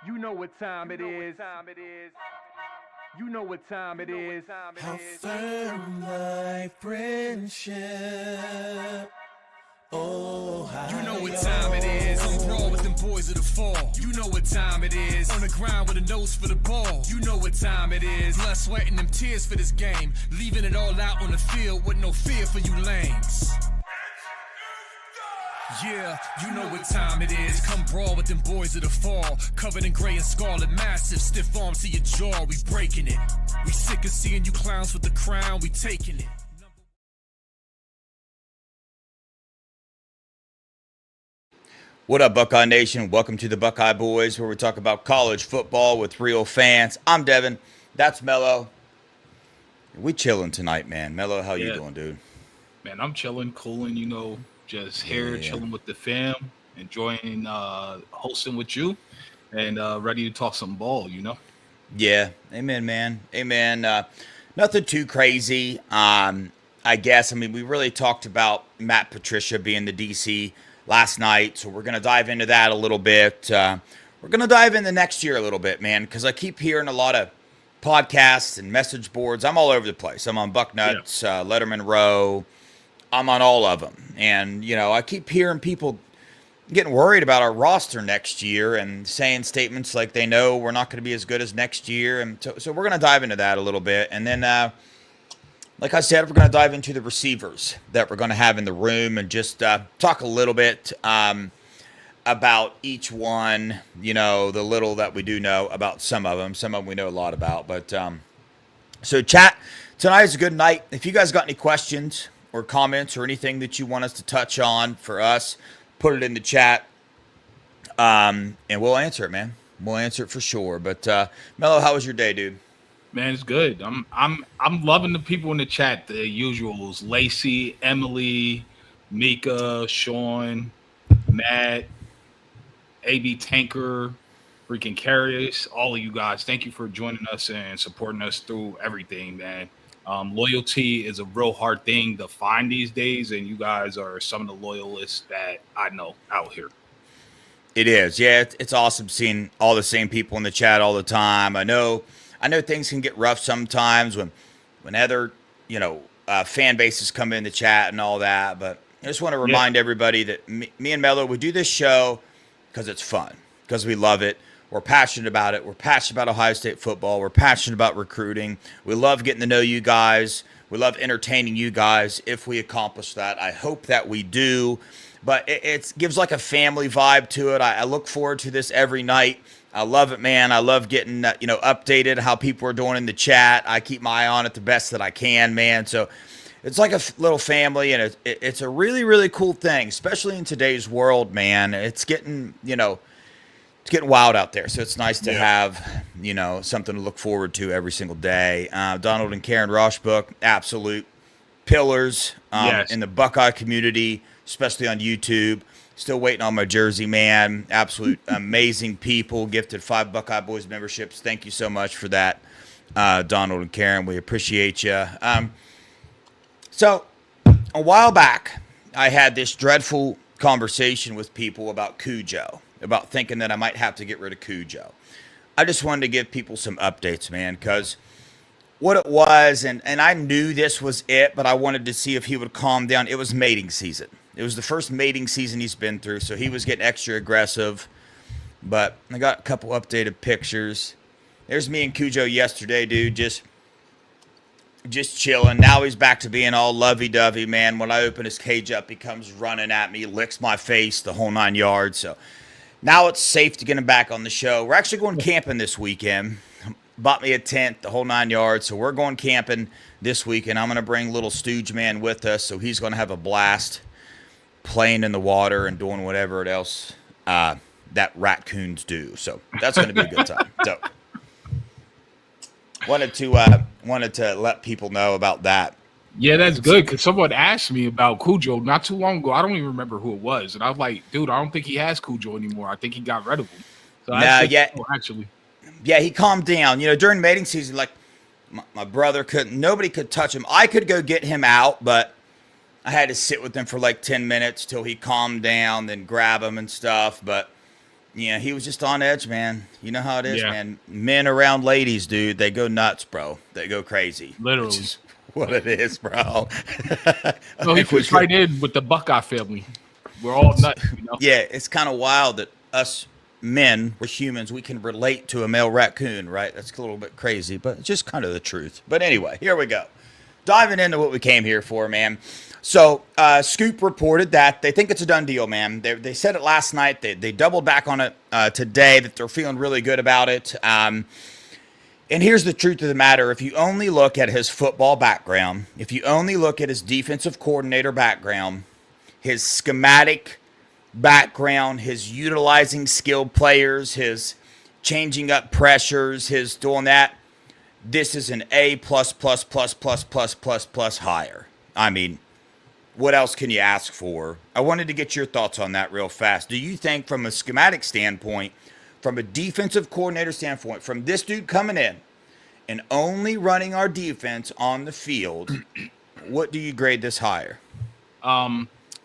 You know what time it is. You know what time it is. How firm thy friendship. Oh, how you know what time it is. I'm brawl with them boys of the fall. You know what time it is. On the ground with a nose for the ball. You know what time it is. Blood, sweat, and them tears for this game. Leaving it all out on the field with no fear for you lames. Yeah, you know what time it is. Come brawl with them boys of the fall. Covered in gray and scarlet, massive, stiff arms to your jaw. We breaking it. We sick of seeing you clowns with the crown. We taking it. What up, Buckeye Nation? Welcome to the Buckeye Boys, where we talk about college football with real fans. I'm Devin. That's Mello. We chilling tonight, man. Mello, how you doing, dude? Man, I'm chilling, cooling, just here chilling with the fam, enjoying hosting with you, and ready to talk some ball, Yeah, amen, man. Amen. Nothing too crazy. I guess, we really talked about Matt Patricia being the DC last night, so we're going to dive into that a little bit. We're going to dive into next year a little bit, man, because I keep hearing a lot of podcasts and message boards. I'm all over the place. I'm on Bucknuts, Letterman Row. I'm on all of them. And, I keep hearing people getting worried about our roster next year and saying statements like they know we're not going to be as good as next year. And so we're going to dive into that a little bit. And then, like I said, we're going to dive into the receivers that we're going to have in the room and just talk a little bit about each one, the little that we do know about some of them. Some of them we know a lot about. But so chat, tonight is a good night. If you guys got any questions or comments or anything that you want us to touch on for us, put it in the chat, and we'll answer it, man. We'll answer it for sure. But Mello, how was your day, dude? Man, it's good. I'm loving the people in the chat. The usuals: Lacey, Emily, Mika, Sean, Matt, AB Tanker, freaking Carius. All of you guys, thank you for joining us and supporting us through everything, man. Loyalty is a real hard thing to find these days, and you guys are some of the loyalists that I know out here. It is. Yeah, it's awesome seeing all the same people in the chat all the time. I know things can get rough sometimes when other, fan bases come in the chat and all that, but I just want to remind everybody that me and Mello, we do this show because it's fun, because we love it. We're passionate about it. We're passionate about Ohio State football. We're passionate about recruiting. We love getting to know you guys. We love entertaining you guys if we accomplish that. I hope that we do. But it gives like a family vibe to it. I look forward to this every night. I love it, man. I love getting, updated how people are doing in the chat. I keep my eye on it the best that I can, man. So it's like a little family, and it's a really, really cool thing, especially in today's world, man. It's getting, it's getting wild out there, so it's nice to have, something to look forward to every single day. Donald and Karen Roshbook, absolute pillars in the Buckeye community, especially on YouTube. Still waiting on my jersey, man. Absolute amazing people. Gifted 5 Buckeye Boys memberships. Thank you so much for that, Donald and Karen. We appreciate you. So a while back, I had this dreadful conversation with people about Cujo, about thinking that I might have to get rid of Cujo. I just wanted to give people some updates, man, because what it was, and I knew this was it, but I wanted to see if he would calm down. It was mating season. It was the first mating season he's been through, so he was getting extra aggressive. But I got a couple updated pictures. There's me and Cujo yesterday, dude, just chilling. Now he's back to being all lovey-dovey, man. When I open his cage up, he comes running at me, licks my face, the whole 9 yards. So now it's safe to get him back on the show. We're actually going camping this weekend. Bought me a tent, the whole 9 yards. So we're going camping this weekend. I'm going to bring little Stooge Man with us, so he's going to have a blast playing in the water and doing whatever else that raccoons do. So that's going to be a good time. So wanted to let people know about that. Yeah, that's good, because someone asked me about Cujo not too long ago. I don't even remember who it was. And I was like, dude, I don't think he has Cujo anymore. I think he got rid of him. So actually. Yeah, he calmed down. During mating season, like my brother nobody could touch him. I could go get him out, but I had to sit with him for like 10 minutes till he calmed down, then grab him and stuff. But Yeah, he was just on edge, man. You know how it is, Yeah. man. Men around ladies, dude, they go nuts, bro. They go crazy. Literally. Which is what it is, bro. No, he fits right in with the Buckeye family. We're all nuts, you know. Yeah, it's kind of wild that us men, we're humans, we can relate to a male raccoon, right? That's a little bit crazy, but it's just kind of the truth. But anyway, here we go. Diving into what we came here for, man. So, Scoop reported that they think it's a done deal, man. They said it last night. They doubled back on it today, that they're feeling really good about it. And here's the truth of the matter. If you only look at his football background, if you only look at his defensive coordinator background, his schematic background, his utilizing skilled players, his changing up pressures, his doing that, this is an A+++++++ higher. I mean, what else can you ask for? I wanted to get your thoughts on that real fast. Do you think from a schematic standpoint, from a defensive coordinator standpoint, from this dude coming in and only running our defense on the field, what do you grade this higher?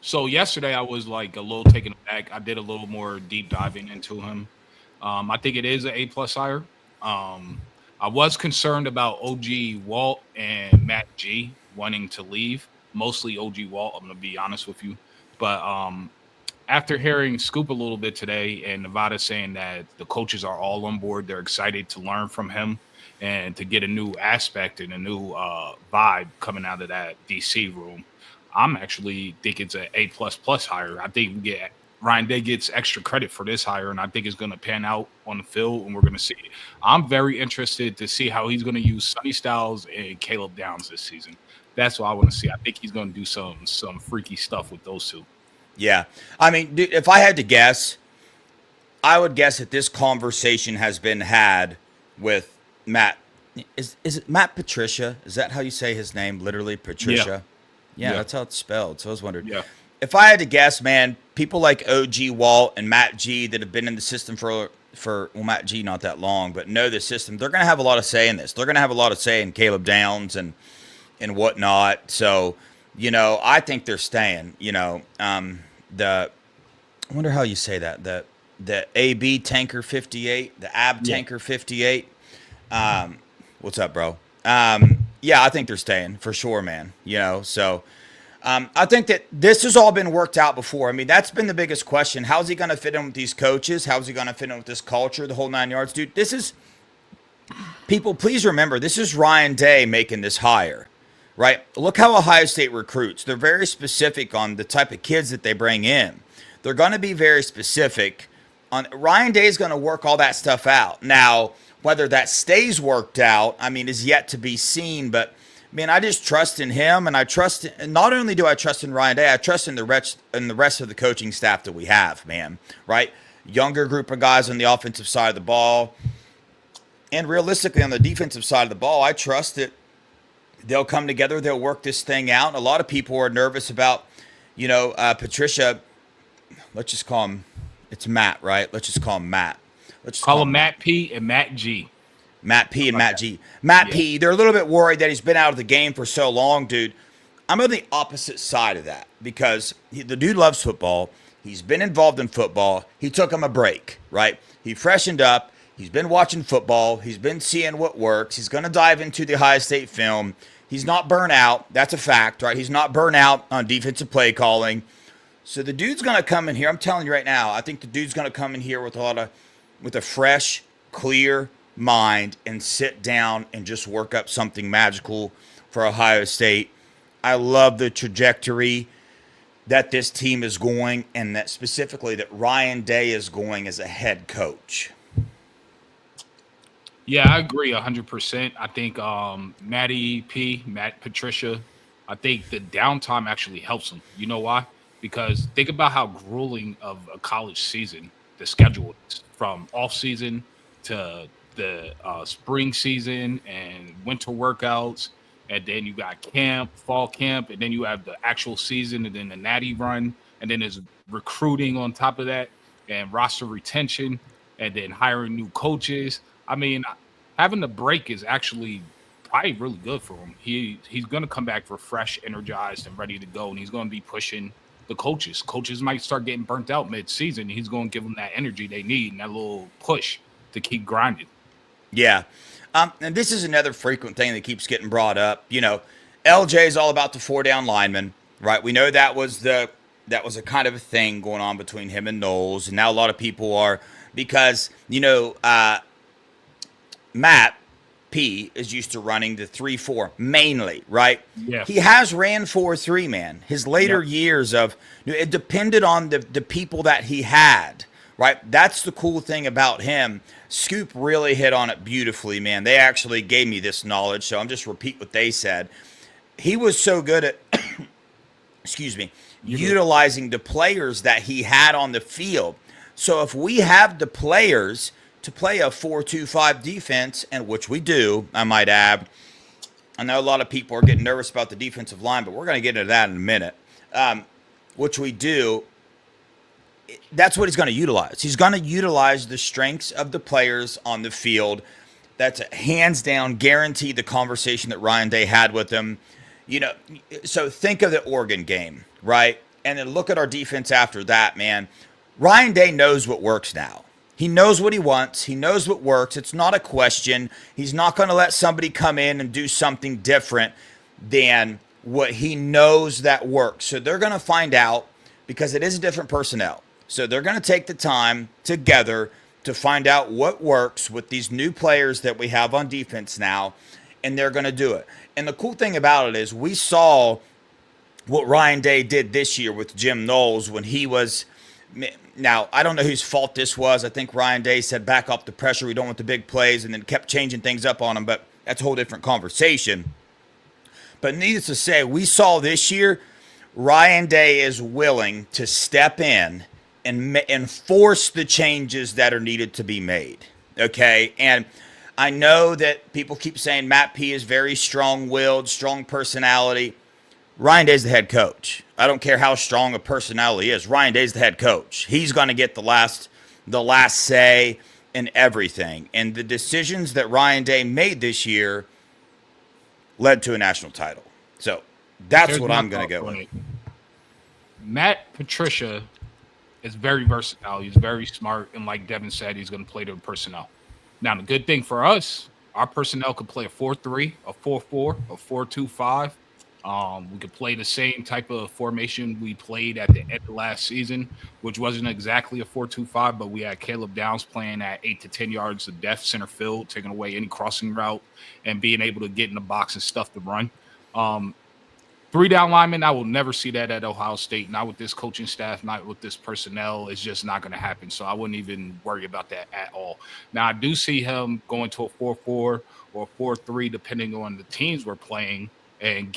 So yesterday I was like a little taken aback. I did a little more deep diving into him. I think it is an A+ hire. I was concerned about OG Walt and Matt G wanting to leave. Mostly OG Walt, I'm going to be honest with you. But after hearing Scoop a little bit today and Nevada saying that the coaches are all on board, they're excited to learn from him and to get a new aspect and a new vibe coming out of that DC room, I'm actually think it's an A++ hire. I think Ryan Day gets extra credit for this hire, and I think it's going to pan out on the field, and we're going to see it. I'm very interested to see how he's going to use Sonny Styles and Caleb Downs this season. That's what I want to see. I think he's going to do some freaky stuff with those two. Yeah. I mean, dude, if I had to guess, I would guess that this conversation has been had with Matt. Is it Matt Patricia? Is that how you say his name? Literally, Patricia? Yeah, that's how it's spelled. So I was wondering. Yeah. If I had to guess, man, people like OG Walt and Matt G that have been in the system for Matt G not that long, but know the system, they're going to have a lot of say in this. They're going to have a lot of say in Caleb Downs and whatnot. So, you know, I think they're staying. You know, I wonder how you say that. The AB Tanker 58, the AB Tanker 58. What's up, bro? Yeah, I think they're staying for sure, man. You know, so I think that this has all been worked out before. I mean, that's been the biggest question. How's he going to fit in with these coaches? How's he going to fit in with this culture, the whole 9 yards? Dude, this is, people, please remember, this is Ryan Day making this hire, right? Look how Ohio State recruits. They're very specific on the type of kids that they bring in. They're going to be very specific on. Ryan Day is going to work all that stuff out. Now, whether that stays worked out, I mean, is yet to be seen. But, man, I just trust in him, and I trust. And not only do I trust in Ryan Day, I trust in the rest of the coaching staff that we have, man. Right, younger group of guys on the offensive side of the ball, and realistically on the defensive side of the ball, I trust that they'll come together. They'll work this thing out. And a lot of people are nervous about, you know, Patricia. Let's just call him. It's Matt, right? Let's just call him Matt. Let's just call him Matt P and Matt G. Matt P and Matt G. Matt P, they're a little bit worried that he's been out of the game for so long, dude. I'm on the opposite side of that because the dude loves football. He's been involved in football. He took him a break, right? He freshened up. He's been watching football. He's been seeing what works. He's going to dive into the Ohio State film. He's not burnt out. That's a fact, right? He's not burnt out on defensive play calling. So the dude's going to come in here. I'm telling you right now, I think the dude's going to come in here with a fresh, clear mind and sit down and just work up something magical for Ohio State. I love the trajectory that this team is going, and that specifically that Ryan Day is going as a head coach. Yeah, I agree 100%. I think Matt Patricia, I think the downtime actually helps him. You know why? Because think about how grueling of a college season the schedule is, from off season to the spring season and winter workouts, and then you got fall camp, and then you have the actual season, and then the natty run, and then there's recruiting on top of that, and roster retention, and then hiring new coaches. I mean, having the break is actually probably really good for him. He's going to come back refreshed, energized, and ready to go, and he's going to be pushing the coaches. Coaches might start getting burnt out mid-season. He's going to give them that energy they need and that little push to keep grinding. Yeah. And this is another frequent thing that keeps getting brought up. You know, LJ is all about the 4-down lineman, right? We know that was a kind of a thing going on between him and Knowles, and now a lot of people are, because, you know, Matt P is used to running the 3-4 mainly, right? Yeah. He has ran 4-3, man. His later years of, it depended on the people that he had, right? That's the cool thing about him. Scoop really hit on it beautifully, man. They actually gave me this knowledge, so I'm just repeat what they said. He was so good at, excuse me, utilizing the players that he had on the field. So if we have the players to play a 4-2-5 defense, and which we do, I might add. I know a lot of people are getting nervous about the defensive line, but we're going to get into that in a minute. Which we do. That's what he's going to utilize. He's going to utilize the strengths of the players on the field. That's a hands down guarantee. The conversation that Ryan Day had with him. You know, so think of the Oregon game, right? And then look at our defense after that, man. Ryan Day knows what works now. He knows what he wants. He knows what works. It's not a question. He's not going to let somebody come in and do something different than what he knows that works. So they're going to find out, because it is a different personnel. So they're going to take the time together to find out what works with these new players that we have on defense now, and they're going to do it. And the cool thing about it is we saw what Ryan Day did this year with Jim Knowles when he was – now, I don't know whose fault this was. I think Ryan Day said back off the pressure. We don't want the big plays, and then kept changing things up on him, but that's a whole different conversation. But needless to say, we saw this year Ryan Day is willing to step in and force the changes that are needed to be made, okay? And I know that people keep saying Matt P is very strong-willed, strong personality. Ryan Day's the head coach. I don't care how strong a personality is. Ryan Day's the head coach. He's going to get the last say in everything. And the decisions that Ryan Day made this year led to a national title. So that's what I'm going to go with. Matt Patricia is very versatile. He's very smart. And like Devin said, he's going to play to the personnel. Now, the good thing for us, our personnel could play a 4-3, a 4-4, a 4-2-5. We could play the same type of formation we played at the end of last season, which wasn't exactly a 4-2-5, but we had Caleb Downs playing at 8 to 10 yards of depth center field, taking away any crossing route and being able to get in the box and stuff to run. 3-down linemen, I will never see that at Ohio State, not with this coaching staff, not with this personnel. It's just not going to happen. So I wouldn't even worry about that at all. Now, I do see him going to a 4-4 or a 4-3, depending on the teams we're playing, and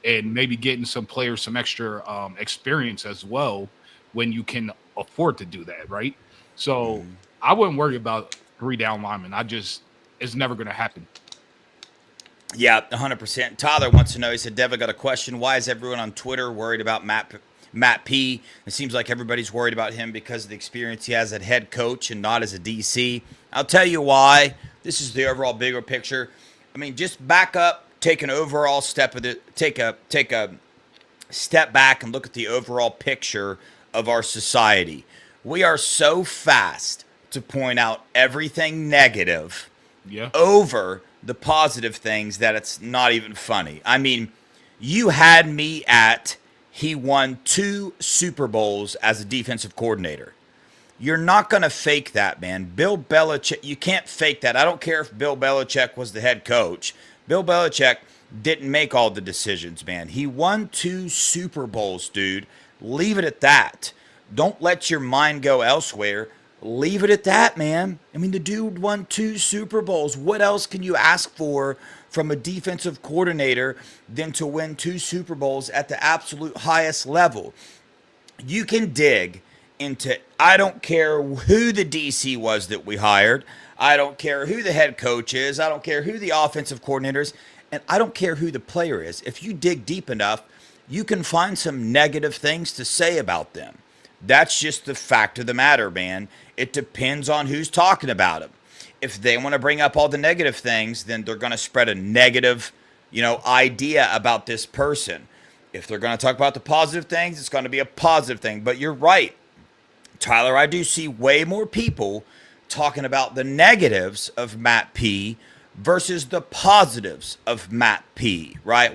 maybe getting some players some extra experience as well when you can afford to do that, right? So I wouldn't worry about 3-down linemen. It's never going to happen. Yeah, 100%. Tyler wants to know, he said, Dev, I got a question. Why is everyone on Twitter worried about Matt P? It seems like everybody's worried about him because of the experience he has as head coach and not as a DC. I'll tell you why. This is the overall bigger picture. I mean, just back up, take a step back and look at the overall picture of our society. We are so fast to point out everything negative over the positive things that it's not even funny. I mean, you had me at he won 2 Super Bowls as a defensive coordinator. You're not going to fake that, man. Bill Belichick, you can't fake that. I don't care if Bill Belichick was the head coach. Bill Belichick didn't make all the decisions, man. He won 2 Super Bowls, dude. Leave it at that. Don't let your mind go elsewhere. Leave it at that, man. I mean, the dude won 2 Super Bowls. What else can you ask for from a defensive coordinator than to win 2 Super Bowls at the absolute highest level? You can dig into, I don't care who the DC was that we hired. I don't care who the head coach is. I don't care who the offensive coordinator is. And I don't care who the player is. If you dig deep enough, you can find some negative things to say about them. That's just the fact of the matter, man. It depends on who's talking about them. If they want to bring up all the negative things, then they're going to spread a negative, idea about this person. If they're going to talk about the positive things, it's going to be a positive thing. But you're right, Tyler. I do see way more people talking about the negatives of Matt P versus the positives of Matt P, right?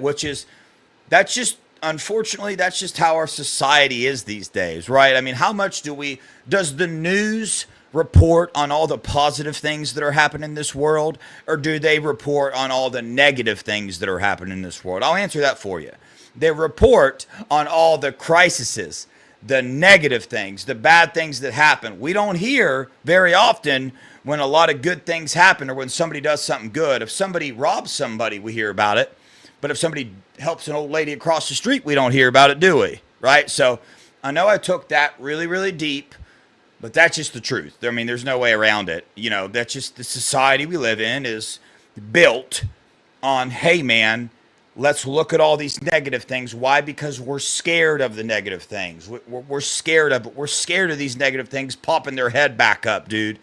Unfortunately, that's just how our society is these days, right? I mean, how much does the news report on all the positive things that are happening in this world, or do they report on all the negative things that are happening in this world? I'll answer that for you. They report on all the crises, the negative things, the bad things that happen. We don't hear very often when a lot of good things happen or when somebody does something good. If somebody robs somebody, we hear about it. But if somebody helps an old lady across the street, we don't hear about it, do we? Right? So I know I took that really, really deep, but that's just the truth. I mean, there's no way around it. You know, that's just the society we live in is built on, hey, man, let's look at all these negative things. Why? Because we're scared of the negative things. We're scared of it. We're scared of these negative things popping their head back up, dude.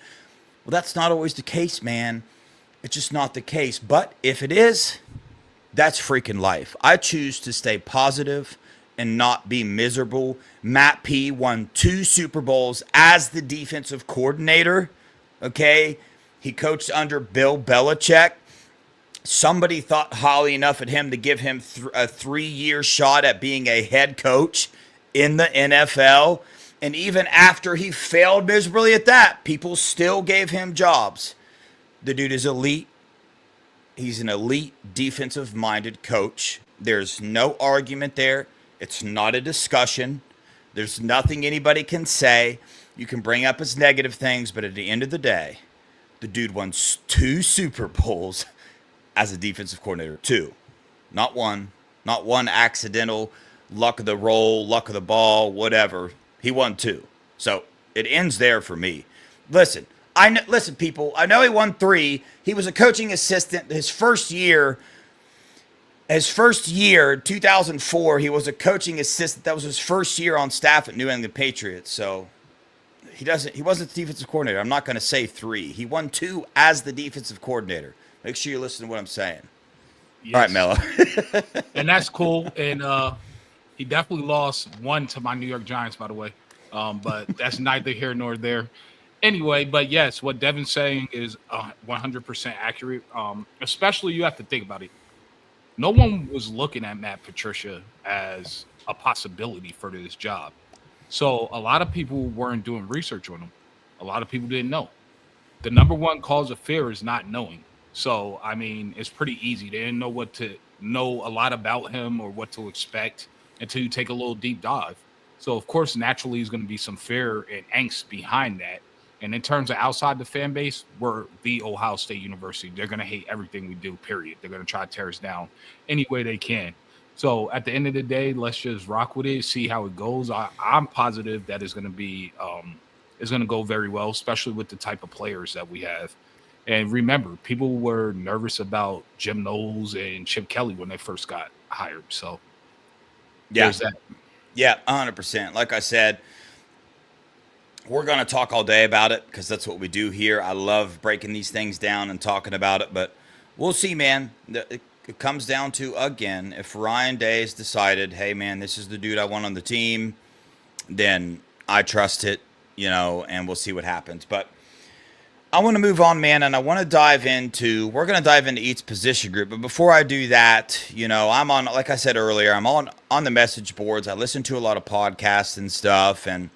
Well, that's not always the case, man. It's just not the case. But if it is, that's freaking life. I choose to stay positive and not be miserable. Matt P won 2 Super Bowls as the defensive coordinator. Okay? He coached under Bill Belichick. Somebody thought highly enough of him to give him a 3-year shot at being a head coach in the NFL. And even after he failed miserably at that, people still gave him jobs. The dude is elite. He's an elite defensive-minded coach. There's no argument there. It's not a discussion. There's nothing anybody can say. You can bring up his negative things, but at the end of the day, the dude won 2 Super Bowls as a defensive coordinator. 2. Not one. Not one accidental luck of the roll, luck of the ball, whatever. He won 2. So it ends there for me. Listen, people, I know he won 3. He was a coaching assistant his first year, 2004, he was a coaching assistant. That was his first year on staff at New England Patriots. So he wasn't the defensive coordinator. I'm not going to say 3. He won 2 as the defensive coordinator. Make sure you listen to what I'm saying. Yes. All right, Mello. And that's cool. And he definitely lost 1 to my New York Giants, by the way. But that's neither here nor there. Anyway, but yes, what Devin's saying is 100% accurate. Especially you have to think about it. No one was looking at Matt Patricia as a possibility for this job. So a lot of people weren't doing research on him. A lot of people didn't know. The number one cause of fear is not knowing. So, I mean, it's pretty easy. They didn't know a lot about him or what to expect until you take a little deep dive. So, of course, naturally, there's going to be some fear and angst behind that. And in terms of outside the fan base, we're the Ohio State University. They're going to hate everything we do, period. They're going to try to tear us down any way they can. So at the end of the day, let's just rock with it, see how it goes. I'm positive that it's going to go very well, especially with the type of players that we have. And remember, people were nervous about Jim Knowles and Chip Kelly when they first got hired. So there's that. Yeah, 100%. Like I said, we're going to talk all day about it because that's what we do here. I love breaking these things down and talking about it, but we'll see, man. It comes down to, again, if Ryan Day has decided, hey, man, this is the dude I want on the team, then I trust it, and we'll see what happens. But I want to move on, man, and I want to we're going to dive into each position group. But before I do that, I'm on, like I said earlier, I'm on the message boards. I listen to a lot of podcasts and stuff, and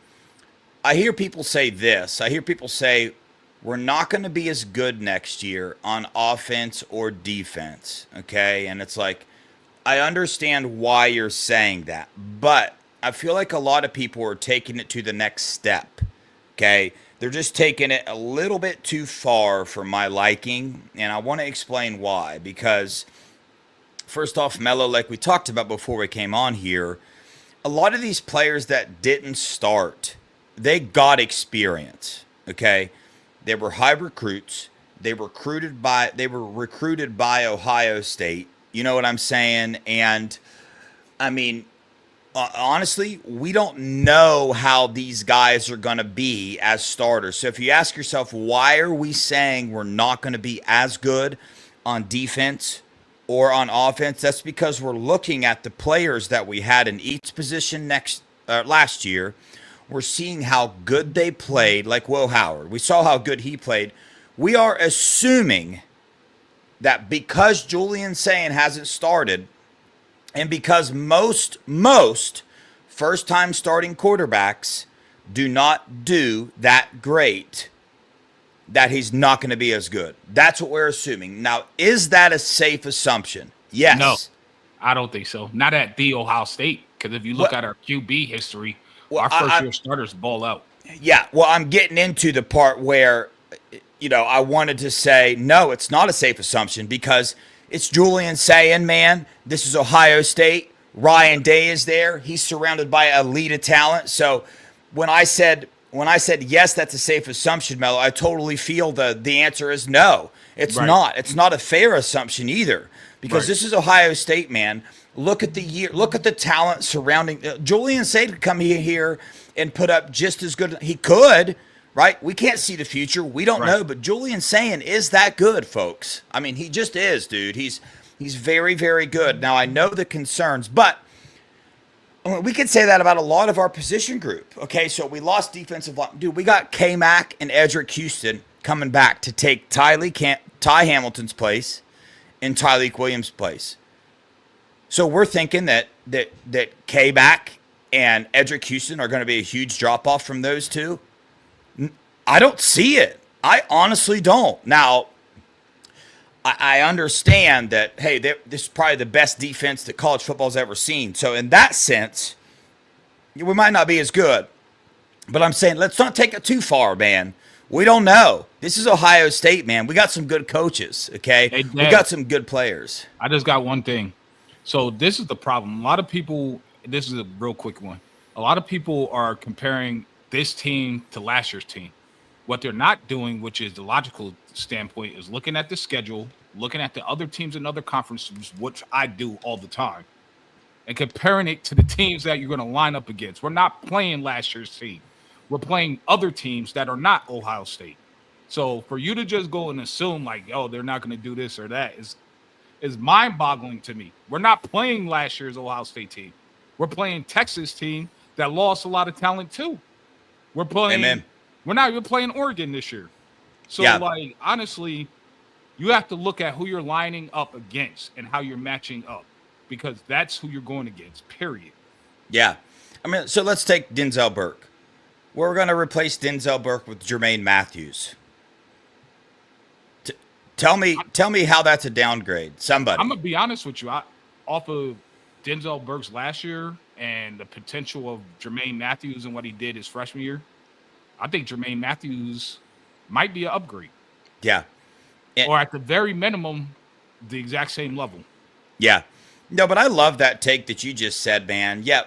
I hear people say this. I hear people say, we're not going to be as good next year on offense or defense, okay? And it's like, I understand why you're saying that, but I feel like a lot of people are taking it to the next step, okay? They're just taking it a little bit too far for my liking, and I want to explain why. Because, first off, Mello, like we talked about before we came on here, a lot of these players that didn't start, they got experience, okay? They were high recruits. They were recruited by Ohio State. You know what I'm saying? And, I mean, honestly, we don't know how these guys are going to be as starters. So if you ask yourself, why are we saying we're not going to be as good on defense or on offense, that's because we're looking at the players that we had in each position last year. We're seeing how good they played, like Will Howard. We saw how good he played. We are assuming that because Julian Sayin hasn't started, and because most first-time starting quarterbacks do not do that great, that he's not going to be as good. That's what we're assuming. Now, is that a safe assumption? Yes. No, I don't think so. Not at the Ohio State, because if you look at our QB history, our first-year starters ball out. Yeah, well, I'm getting into the part where, I wanted to say, no, it's not a safe assumption because it's Julian Sayin, man. This is Ohio State. Ryan Day is there. He's surrounded by elite of talent. So when I said yes, that's a safe assumption, Mello, I totally feel the answer is no. It's not. It's not a fair assumption either because this is Ohio State, man. Look at the year. Look at the talent surrounding. Julian Sayin could come here and put up just as good. He could, right? We can't see the future. We don't know, but Julian Sayin is that good, folks. I mean, he just is, dude. He's very, very good. Now, I know the concerns, but we could say that about a lot of our position group. Okay, so we lost defensive line. Dude, we got K-Mac and Edric Houston coming back to take Ty Hamilton's place and Tyleik Williams' place. So we're thinking that K-Mac and Edric Houston are going to be a huge drop-off from those two. I don't see it. I honestly don't. Now, I understand that, hey, this is probably the best defense that college football's ever seen. So in that sense, we might not be as good. But I'm saying let's not take it too far, man. We don't know. This is Ohio State, man. We got some good coaches, okay? Hey, Dad, we got some good players. I just got one thing. So this is the problem. A lot of people, this is a real quick one. A lot of people are comparing this team to last year's team. What they're not doing, which is the logical standpoint, is looking at the schedule, looking at the other teams in other conferences, which I do all the time, and comparing it to the teams that you're going to line up against. We're not playing last year's team. We're playing other teams that are not Ohio State. So for you to just go and assume like, oh, they're not going to do this or that is mind-boggling to me. We're not playing last year's Ohio State team. We're playing Texas team that lost a lot of talent too. We're playing. Amen. We're not even playing Oregon this year. So, like, honestly, you have to look at who you're lining up against and how you're matching up because that's who you're going against, period. Yeah. I mean, so let's take Denzel Burke. We're going to replace Denzel Burke with Jermaine Matthews. Tell me how that's a downgrade. Somebody. I'm going to be honest with you. Off of Denzel Burke's last year and the potential of Jermaine Matthews and what he did his freshman year, I think Jermaine Matthews might be an upgrade. Yeah. Or at the very minimum, the exact same level. Yeah. No, but I love that take that you just said, man. Yeah.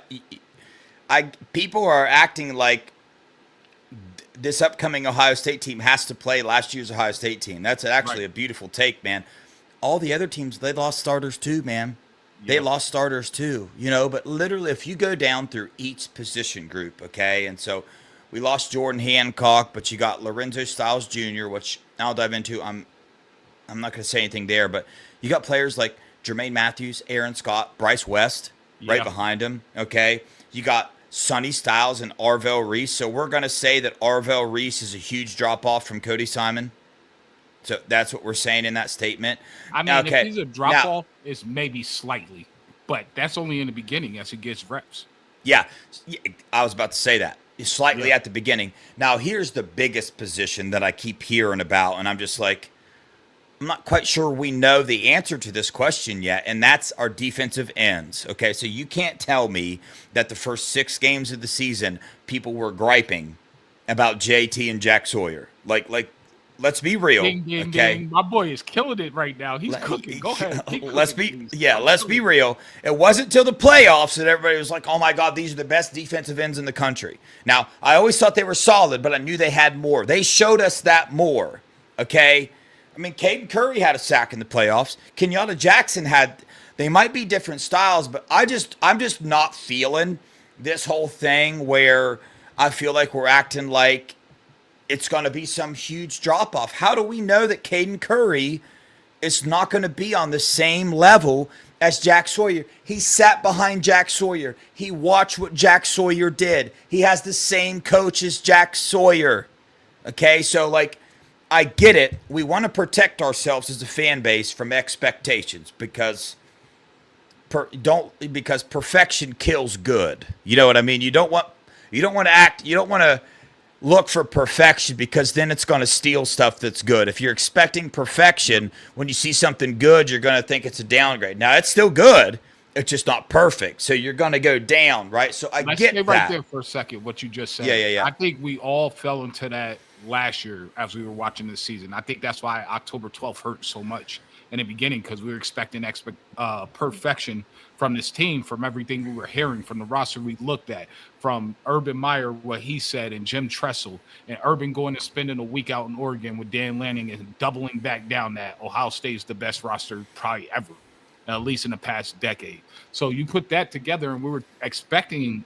People are acting like this upcoming Ohio State team has to play last year's Ohio State team. That's actually a beautiful take, man. All the other teams, they lost starters too, man. They lost starters too, but literally if you go down through each position group, okay, and so we lost Jordan Hancock, but you got Lorenzo Styles Jr., which I'll dive into. I'm not going to say anything there, but you got players like Jermaine Matthews, Aaron Scott, Bryce West right behind him, okay? You got Sonny Styles and Arvell Reese. So we're going to say that Arvell Reese is a huge drop-off from Cody Simon. So that's what we're saying in that statement. I mean, if he's a drop-off, it's maybe slightly. But that's only in the beginning as he gets reps. Yeah, I was about to say that. Slightly at the beginning. Now, here's the biggest position that I keep hearing about, and I'm just like, I'm not quite sure we know the answer to this question yet, and that's our defensive ends. Okay, so you can't tell me that the first 6 games of the season, people were griping about JT and Jack Sawyer. Like, let's be real. Ding, ding, okay, ding. My boy is killing it right now. He's cooking. Go ahead. Let's be real. It wasn't until the playoffs that everybody was like, "Oh my God, these are the best defensive ends in the country." Now, I always thought they were solid, but I knew they had more. They showed us that more. Okay, I mean, Caden Curry had a sack in the playoffs. Kenyatta Jackson had. They might be different styles, but I'm just not feeling this whole thing where I feel like we're acting like it's going to be some huge drop-off. How do we know that Caden Curry it's not going to be on the same level as Jack Sawyer. He sat behind Jack Sawyer. He watched what Jack Sawyer did. He has the same coach as Jack Sawyer. Okay, so like, I get it. We want to protect ourselves as a fan base from expectations because because perfection kills good. You know what I mean? You don't want to look for perfection because then it's going to steal stuff that's good. If you're expecting perfection, when you see something good, you're going to think it's a downgrade. Now, it's still good. It's just not perfect. So you're going to go down, right? So I get that. Right there for a second, what you just said. Yeah. I think we all fell into that last year as we were watching this season. I think that's why October 12th hurt so much in the beginning, because we were expecting perfection from this team, from everything we were hearing, from the roster we looked at, from Urban Meyer, what he said, and Jim Tressel, and Urban going and spending a week out in Oregon with Dan Lanning and doubling back down that Ohio State is the best roster probably ever, at least in the past decade. So you put that together, and we were expecting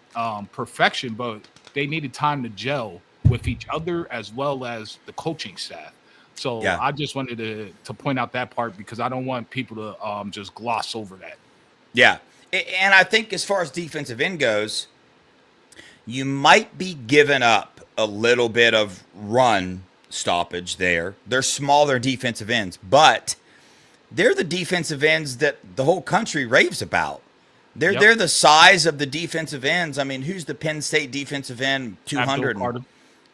perfection, but they needed time to gel with each other as well as the coaching staff. So yeah. I just wanted to point out that part because I don't want people to just gloss over that. Yeah. And I think as far as defensive end goes, you might be giving up a little bit of run stoppage there. They're smaller defensive ends, but they're the defensive ends that the whole country raves about. They're the size of the defensive ends. I mean, who's the Penn State defensive end? 200.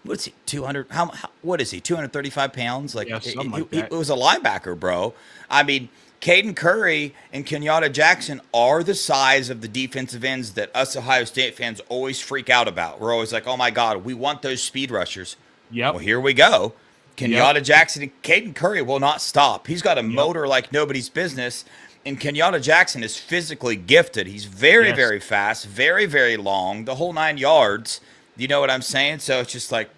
What's he? 200? How? What is he? 235 pounds? Like, something like that. It was a linebacker, bro. I mean, Caden Curry and Kenyatta Jackson are the size of the defensive ends that us Ohio State fans always freak out about. We're always like, oh my God, we want those speed rushers. Yep. Well, here we go. Kenyatta Jackson and Caden Curry will not stop. He's got a motor like nobody's business. And Kenyatta Jackson is physically gifted. He's very, very fast, very, very long, the whole 9 yards. You know what I'm saying? So it's just like,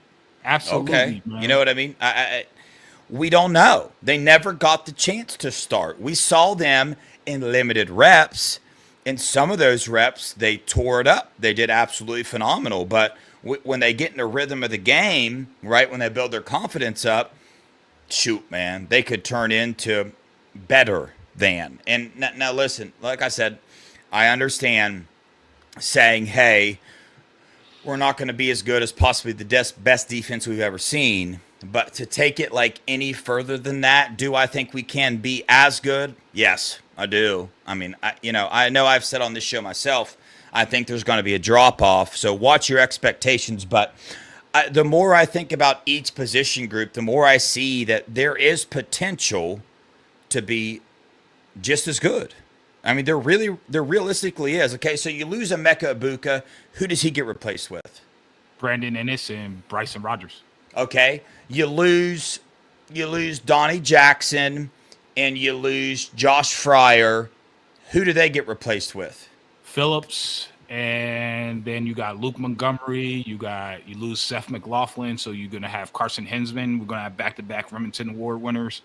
absolutely, okay. Man. You know what I mean? We don't know. They never got the chance to start. We saw them in limited reps. In some of those reps, they tore it up. They did absolutely phenomenal. But when they get in the rhythm of the game, right, when they build their confidence up, shoot, man, they could turn into better than. And now listen, like I said, I understand saying, hey, we're not going to be as good as possibly the best defense we've ever seen. But to take it like any further than that, do I think we can be as good? Yes, I do. I mean, I know I've said on this show myself, I think there's going to be a drop-off. So watch your expectations. But the more I think about each position group, the more I see that there is potential to be just as good. I mean, there realistically is. Okay, so you lose Emeka Ibuka. Who does he get replaced with? Brandon Ennis and Bryson Rogers. Okay, you lose Donnie Jackson and you lose Josh Fryer. Who do they get replaced with? Phillips, and then you got Luke Montgomery. You lose Seth McLaughlin, so you're gonna have Carson Hinsman. We're gonna have back-to-back Remington Award winners.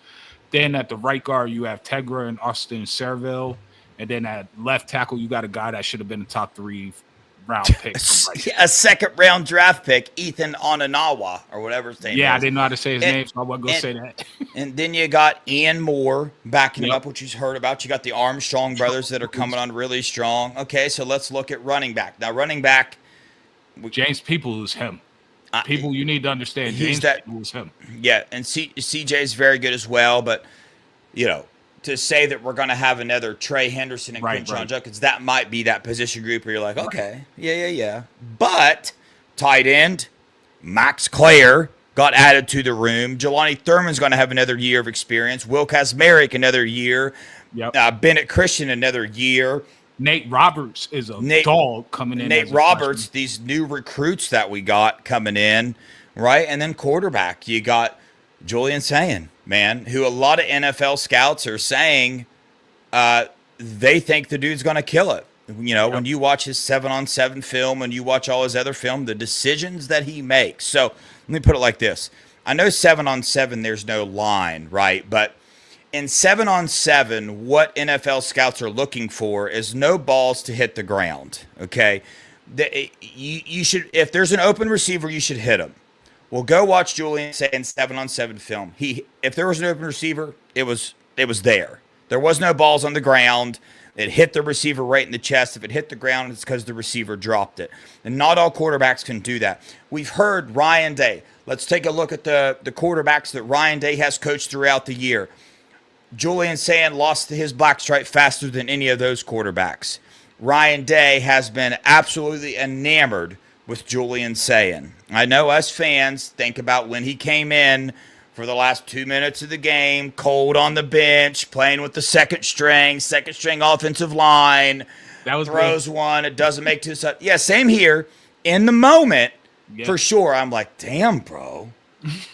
Then at the right guard, you have Tegra and Austin Serville. And then at left tackle, you got a guy that should have been a top 3 round pick. A second round draft pick, Ethan Onanawa, or whatever his name is. Yeah, I didn't know how to say his name, so I wasn't going to say that. And then you got Ian Moore backing him up, which you've heard about. You got the Armstrong brothers that are coming on really strong. Okay, so let's look at running back. Now, running back. James People is him. People, you need to understand, James People is him. Yeah, and CJ is very good as well, but, to say that we're going to have another Trey Henderson and Quinshon Judkins, that might be that position group where you're like, okay, yeah. But tight end, Max Clare got added to the room. Jelani Thurman's going to have another year of experience. Will Kazmarek another year. Yep. Bennett Christian another year. Nate Roberts is a dog coming in. Nate Roberts, these new recruits that we got coming in, right? And then quarterback, you got Julian Sayin, man, who a lot of NFL scouts are saying they think the dude's going to kill it. When you watch his 7-on-7 film and you watch all his other film, the decisions that he makes. So let me put it like this. I know 7-on-7, there's no line, right? But in 7-on-7, what NFL scouts are looking for is no balls to hit the ground, okay? You should, if there's an open receiver, you should hit him. Well, go watch Julian Sayin's 7-on-7 film. If there was an open receiver, it was it was there. There was no balls on the ground. It hit the receiver right in the chest. If it hit the ground, it's because the receiver dropped it. And not all quarterbacks can do that. We've heard Ryan Day. Let's take a look at the quarterbacks that Ryan Day has coached throughout the year. Julian Sayin lost his black stripe faster than any of those quarterbacks. Ryan Day has been absolutely enamored with Julian Sayin. I know us fans think about when he came in for the last 2 minutes of the game, cold on the bench, playing with the second string offensive line. That was throws good. one, it doesn't make two. Yeah, same here. In the moment, for sure, I'm like, damn, bro,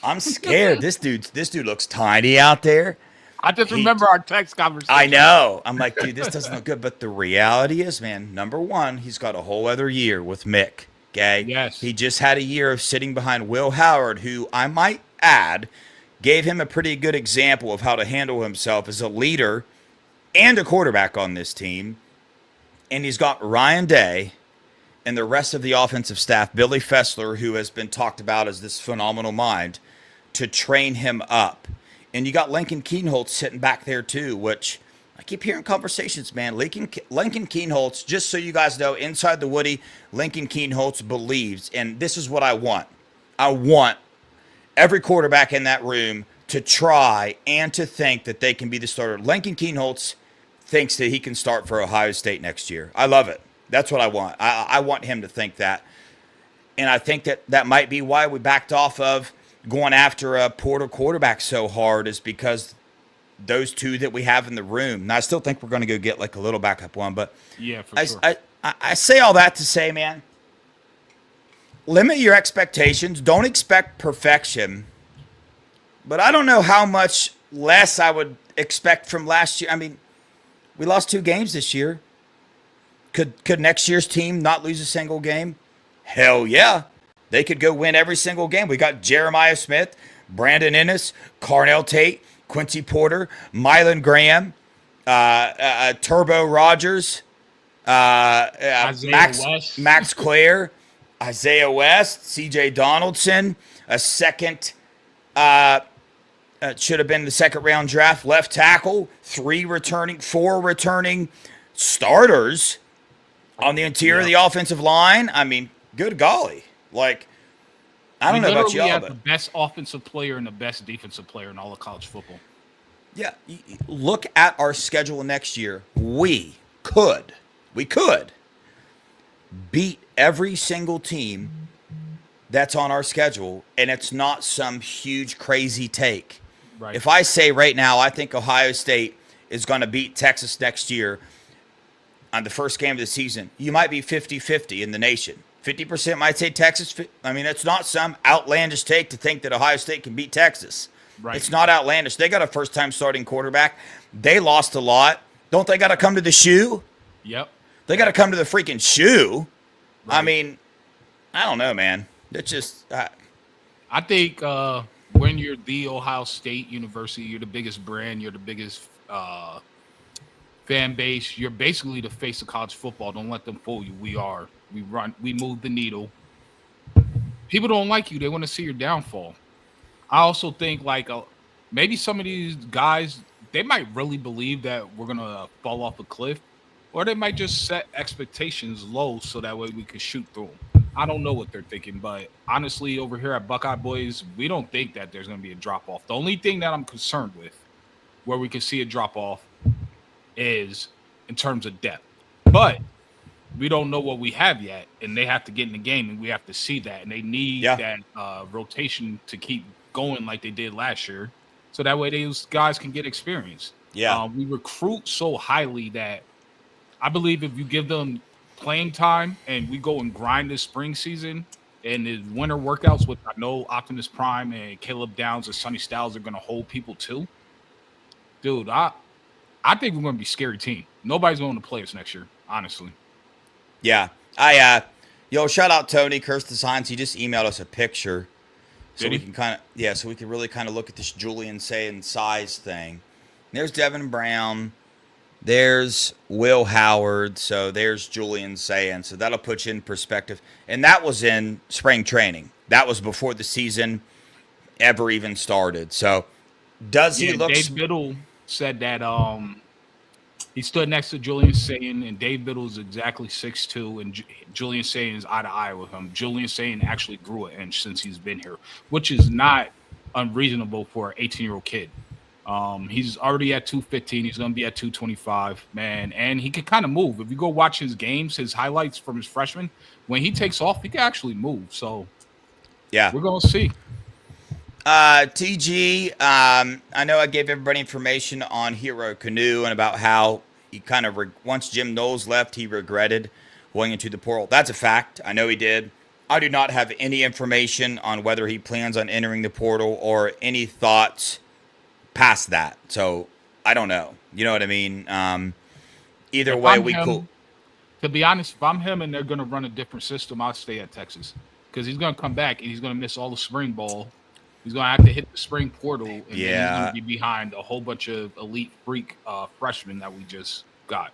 I'm scared. This dude looks tiny out there. I just remember our text conversation. I know. I'm like, dude, this doesn't look good. But the reality is, man, number one, he's got a whole other year with Mick. Okay. Yes. He just had a year of sitting behind Will Howard, who I might add gave him a pretty good example of how to handle himself as a leader and a quarterback on this team. And he's got Ryan Day and the rest of the offensive staff, Billy Fessler, who has been talked about as this phenomenal mind, to train him up. And you got Lincoln Kienholz sitting back there too, which I keep hearing conversations, man. Lincoln Kienholz, just so you guys know, inside the Woody, Lincoln Kienholz believes, and this is what I want. I want every quarterback in that room to try and to think that they can be the starter. Lincoln Kienholz thinks that he can start for Ohio State next year. I love it. That's what I want. I want him to think that. And I think that might be why we backed off of going after a portal quarterback so hard, is because those two that we have in the room. Now, I still think we're going to go get like a little backup one, but yeah, for sure. I say all that to say, man, limit your expectations. Don't expect perfection. But I don't know how much less I would expect from last year. I mean, we lost 2 games this year. Could next year's team not lose a single game? Hell yeah. They could go win every single game. We got Jeremiah Smith, Brandon Ennis, Carnell Tate, Quincy Porter, Mylan Graham, Turbo Rogers, Max Clare, Isaiah West, CJ Donaldson, a second, should have been the second round draft left tackle, 4 returning starters on the interior of the offensive line. I mean, good golly. Like, I don't know about y'all, but the best offensive player and the best defensive player in all of college football. Yeah, look at our schedule next year. We could beat every single team that's on our schedule, and it's not some huge crazy take. Right. If I say right now, I think Ohio State is going to beat Texas next year on the first game of the season, you might be 50-50 in the nation. 50% might say Texas. I mean, it's not some outlandish take to think that Ohio State can beat Texas. Right. It's not outlandish. They got a first-time starting quarterback. They lost a lot. Don't they got to come to the shoe? Yep. They got to come to the freaking shoe. Right. I mean, I don't know, man. It's just I think when you're the Ohio State University, you're the biggest brand, you're the biggest fan base. You're basically the face of college football. Don't let them fool you. We are. We move the needle. People don't like you. They want to see your downfall. I also think like maybe some of these guys, they might really believe that we're going to fall off a cliff, or they might just set expectations low so that way we can shoot through them. I don't know what they're thinking, but honestly, over here at Buckeye Boys, we don't think that there's going to be a drop-off. The only thing that I'm concerned with where we can see a drop-off is in terms of depth. But we don't know what we have yet, and they have to get in the game, and we have to see that. And they need that rotation to keep going like they did last year, so that way those guys can get experience. Yeah. We recruit so highly that I believe if you give them playing time and we go and grind this spring season and the winter workouts, which I know Optimus Prime and Caleb Downs and Sonny Styles are going to hold people to, dude, I think we're going to be a scary team. Nobody's going to play us next year, honestly. Yeah. Shout out Tony Curse Designs. He just emailed us a picture. So we can so we can really kind of look at this Julian Sayin size thing. There's Devin Brown. There's Will Howard. So there's Julian Sayin. So that'll put you in perspective. And that was in spring training. That was before the season ever even started. So does he look... Dave Biddle said that he stood next to Julian Sayin, and Dave Biddle is exactly 6'2", and Julian Sayin is eye to eye with him. Julian Sayin actually grew an inch since he's been here, which is not unreasonable for an 18-year-old kid. He's already at 215. He's going to be at 225, man, and he can kind of move. If you go watch his games, his highlights from his freshman, when he takes off, he can actually move. So, yeah, we're going to see. TG, I know I gave everybody information on Hero Canoe and about how he kind of, once Jim Knowles left, he regretted going into the portal. That's a fact. I know he did. I do not have any information on whether he plans on entering the portal or any thoughts past that. So, I don't know. You know what I mean? Either way, cool. To be honest, if I'm him and they're going to run a different system, I'll stay at Texas. Because he's going to come back and he's going to miss all the spring ball. He's going to have to hit the spring portal, and then he's going to be behind a whole bunch of elite freak freshmen that we just got.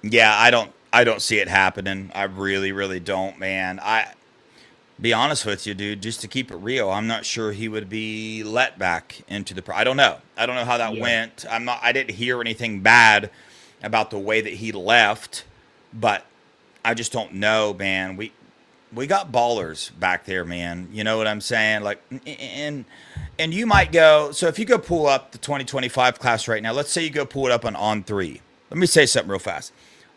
Yeah, I don't see it happening. I really, really don't, man. I be honest with you, dude, just to keep it real, I'm not sure he would be let back into the I don't know. I don't know how that went. I didn't hear anything bad about the way that he left, but I just don't know, man. We got ballers back there, man. You know what I'm saying? Like, and you might go. So if you go pull up the 2025 class right now, let's say you go pull it up on On3. Let me say something real fast.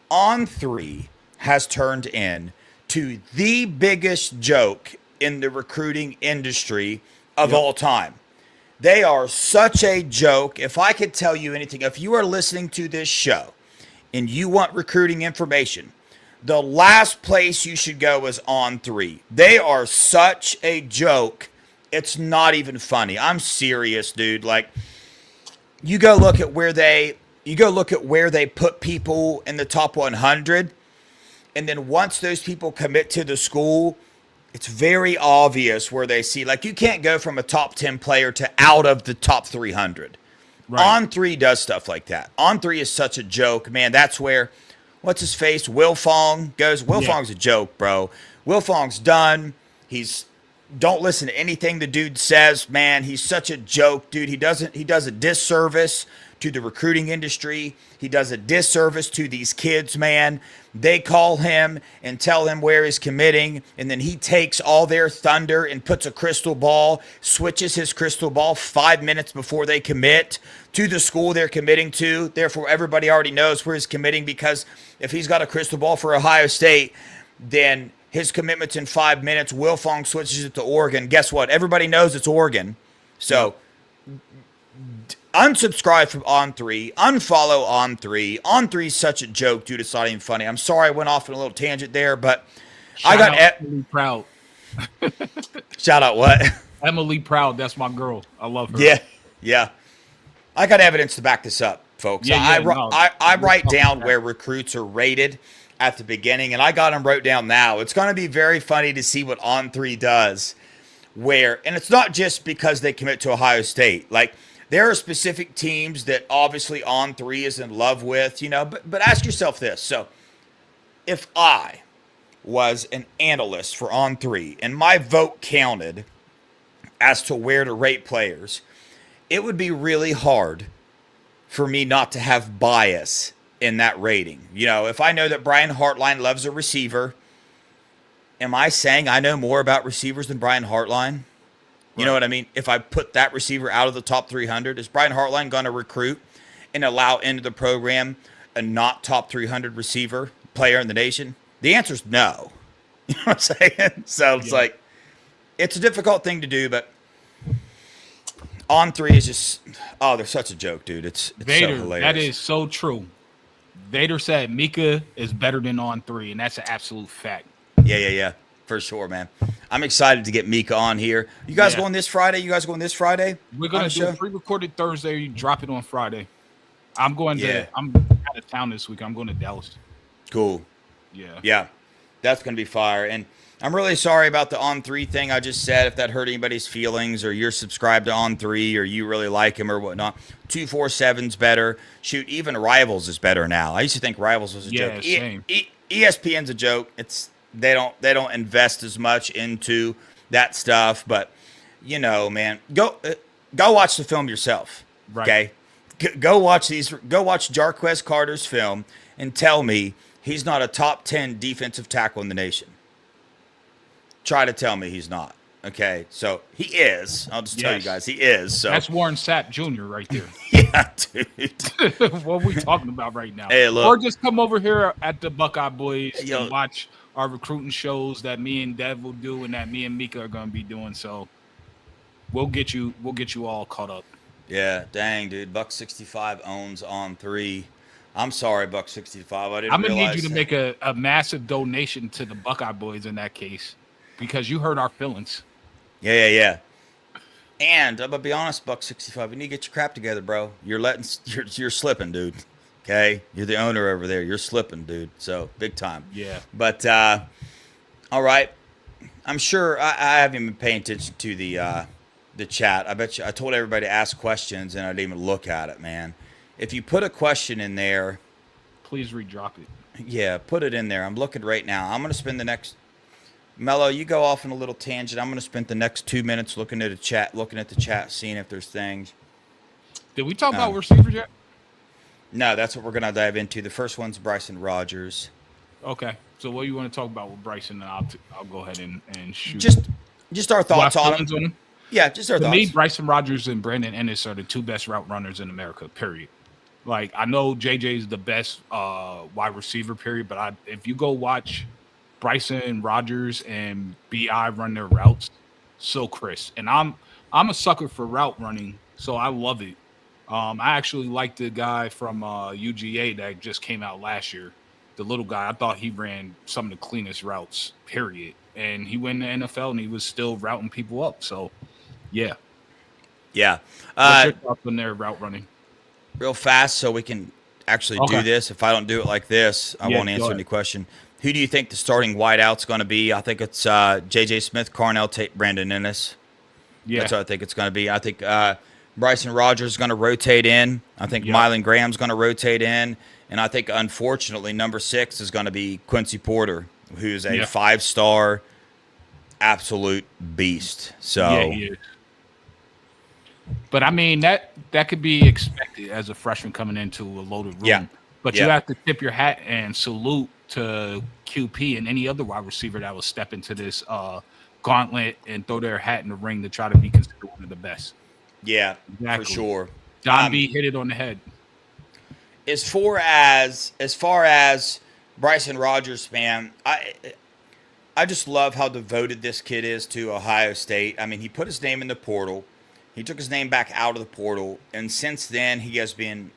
On3 has turned in to the biggest joke in the recruiting industry of all time. They are such a joke. If I could tell you anything, if you are listening to this show and you want recruiting information, the last place you should go is On3. They are such a joke. It's not even funny. I'm serious, dude. Like, you go look at where they put people in the top 100, and then once those people commit to the school, it's very obvious where they see, like, you can't go from a top 10 player to out of the top 300. Right. On3 does stuff like that. On3 is such a joke, man. That's where, what's his face? Will Fong goes. Will Fong's a joke, bro. Will Fong's done. Don't listen to anything the dude says, man. He's such a joke, dude. He does a disservice to the recruiting industry. He does a disservice to these kids, man. They call him and tell him where he's committing, and then he takes all their thunder and puts a crystal ball, switches his crystal ball 5 minutes before they commit to the school they're committing to. Therefore, everybody already knows where he's committing, because if he's got a crystal ball for Ohio State, then his commitment's in 5 minutes. Will Fong switches it to Oregon. Guess what? Everybody knows it's Oregon. So unsubscribe from On3. Unfollow On3. On3's such a joke, dude. It's not even funny. I'm sorry I went off on a little tangent there, but Shout out Emily Proud. Shout out what? Emily Proud. That's my girl. I love her. Yeah. I got evidence to back this up, folks. I write down where recruits are rated at the beginning, and I got them wrote down now. It's going to be very funny to see what On3 does, and it's not just because they commit to Ohio State. Like, there are specific teams that obviously On3 is in love with, you know, but ask yourself this. So if I was an analyst for On3 and my vote counted as to where to rate players, it would be really hard for me not to have bias in that rating. You know, if I know that Brian Hartline loves a receiver, am I saying I know more about receivers than Brian Hartline? You know what I mean? If I put that receiver out of the top 300, is Brian Hartline going to recruit and allow into the program a not top 300 receiver player in the nation? The answer is no. You know what I'm saying? So it's like, it's a difficult thing to do, but On3 is just, they're such a joke, dude. It's Vader, so hilarious. that is so true. Vader said Mika is better than On3, and that's an absolute fact. Yeah. For sure, man. I'm excited to get Mika on here. You guys going this Friday? We're going to do a pre-recorded Thursday, drop it on Friday. I'm I'm out of town this week. I'm going to Dallas. Cool. Yeah. That's going to be fire. And I'm really sorry about the On3 thing I just said, if that hurt anybody's feelings, or you're subscribed to On3 or you really like him or whatnot. 247's better. Shoot, even Rivals is better now. I used to think Rivals was a joke. Same. ESPN's a joke. They don't invest as much into that stuff, but you know, man, go watch the film yourself. Right. Okay, Go watch these. Go watch Jarquez Carter's film and tell me he's not a top 10 defensive tackle in the nation. Try to tell me he's not. Okay, so he is. I'll just tell you guys, he is. So that's Warren Sapp Jr. right there. yeah, dude. What are we talking about right now? Hey, look. Or just come over here at the Buckeye Boys Yo. and watch our recruiting shows that me and Dev will do and that me and Mika are going to be doing. So we'll get you all caught up. Yeah, dang, dude. Buck 65 owns on 3. I'm sorry, Buck 65. I didn't. I'm gonna realize need you to make a massive donation to the Buckeye Boys in that case, because you hurt our feelings. Yeah. And I'm gonna be honest, Buck 65. You need to get your crap together, bro. You're slipping, dude. Okay, you're the owner over there. You're slipping, dude. So big time. Yeah. But all right. I'm sure I haven't been paying attention to the chat. I bet you I told everybody to ask questions and I didn't even look at it, man. If you put a question in there, please redrop it. Yeah, put it in there. I'm looking right now. I'm gonna spend the next. Mello, you go off on a little tangent. I'm going to spend the next 2 minutes looking at the chat, seeing if there's things. Did we talk about receivers yet? No, that's what we're going to dive into. The first one's Bryson Rogers. Okay. So what do you want to talk about with Bryson? And I'll go ahead and shoot. Just our thoughts on him. Yeah, just our thoughts. To me, Bryson Rogers and Brandon Ennis are the two best route runners in America, period. Like, I know JJ is the best wide receiver, period, but if you go watch Bryson Rogers and BI run their routes so crisp. And I'm a sucker for route running, so I love it. I actually like the guy from UGA that just came out last year. The little guy, I thought he ran some of the cleanest routes, period. And he went in the NFL and he was still routing people up. So, yeah. Yeah. What's your thoughts on their route running? Real fast so we can actually do this. If I don't do it like this, I won't answer any question. Who do you think the starting wideout's going to be? I think it's J.J. Smith, Carnell Tate, Brandon Ennis. Yeah. That's what I think it's going to be. I think Bryson Rogers is going to rotate in. I think Mylan Graham's going to rotate in. And I think, unfortunately, number 6 is going to be Quincy Porter, who's a 5-star absolute beast. So, yeah, he is. But, I mean, that could be expected as a freshman coming into a loaded room. Yeah. But you have to tip your hat and salute to QP and any other wide receiver that will step into this gauntlet and throw their hat in the ring to try to be considered one of the best. Yeah, for sure. Don B hit it on the head. As far as Bryson Rogers, man, I just love how devoted this kid is to Ohio State. I mean, he put his name in the portal. He took his name back out of the portal, and since then he has been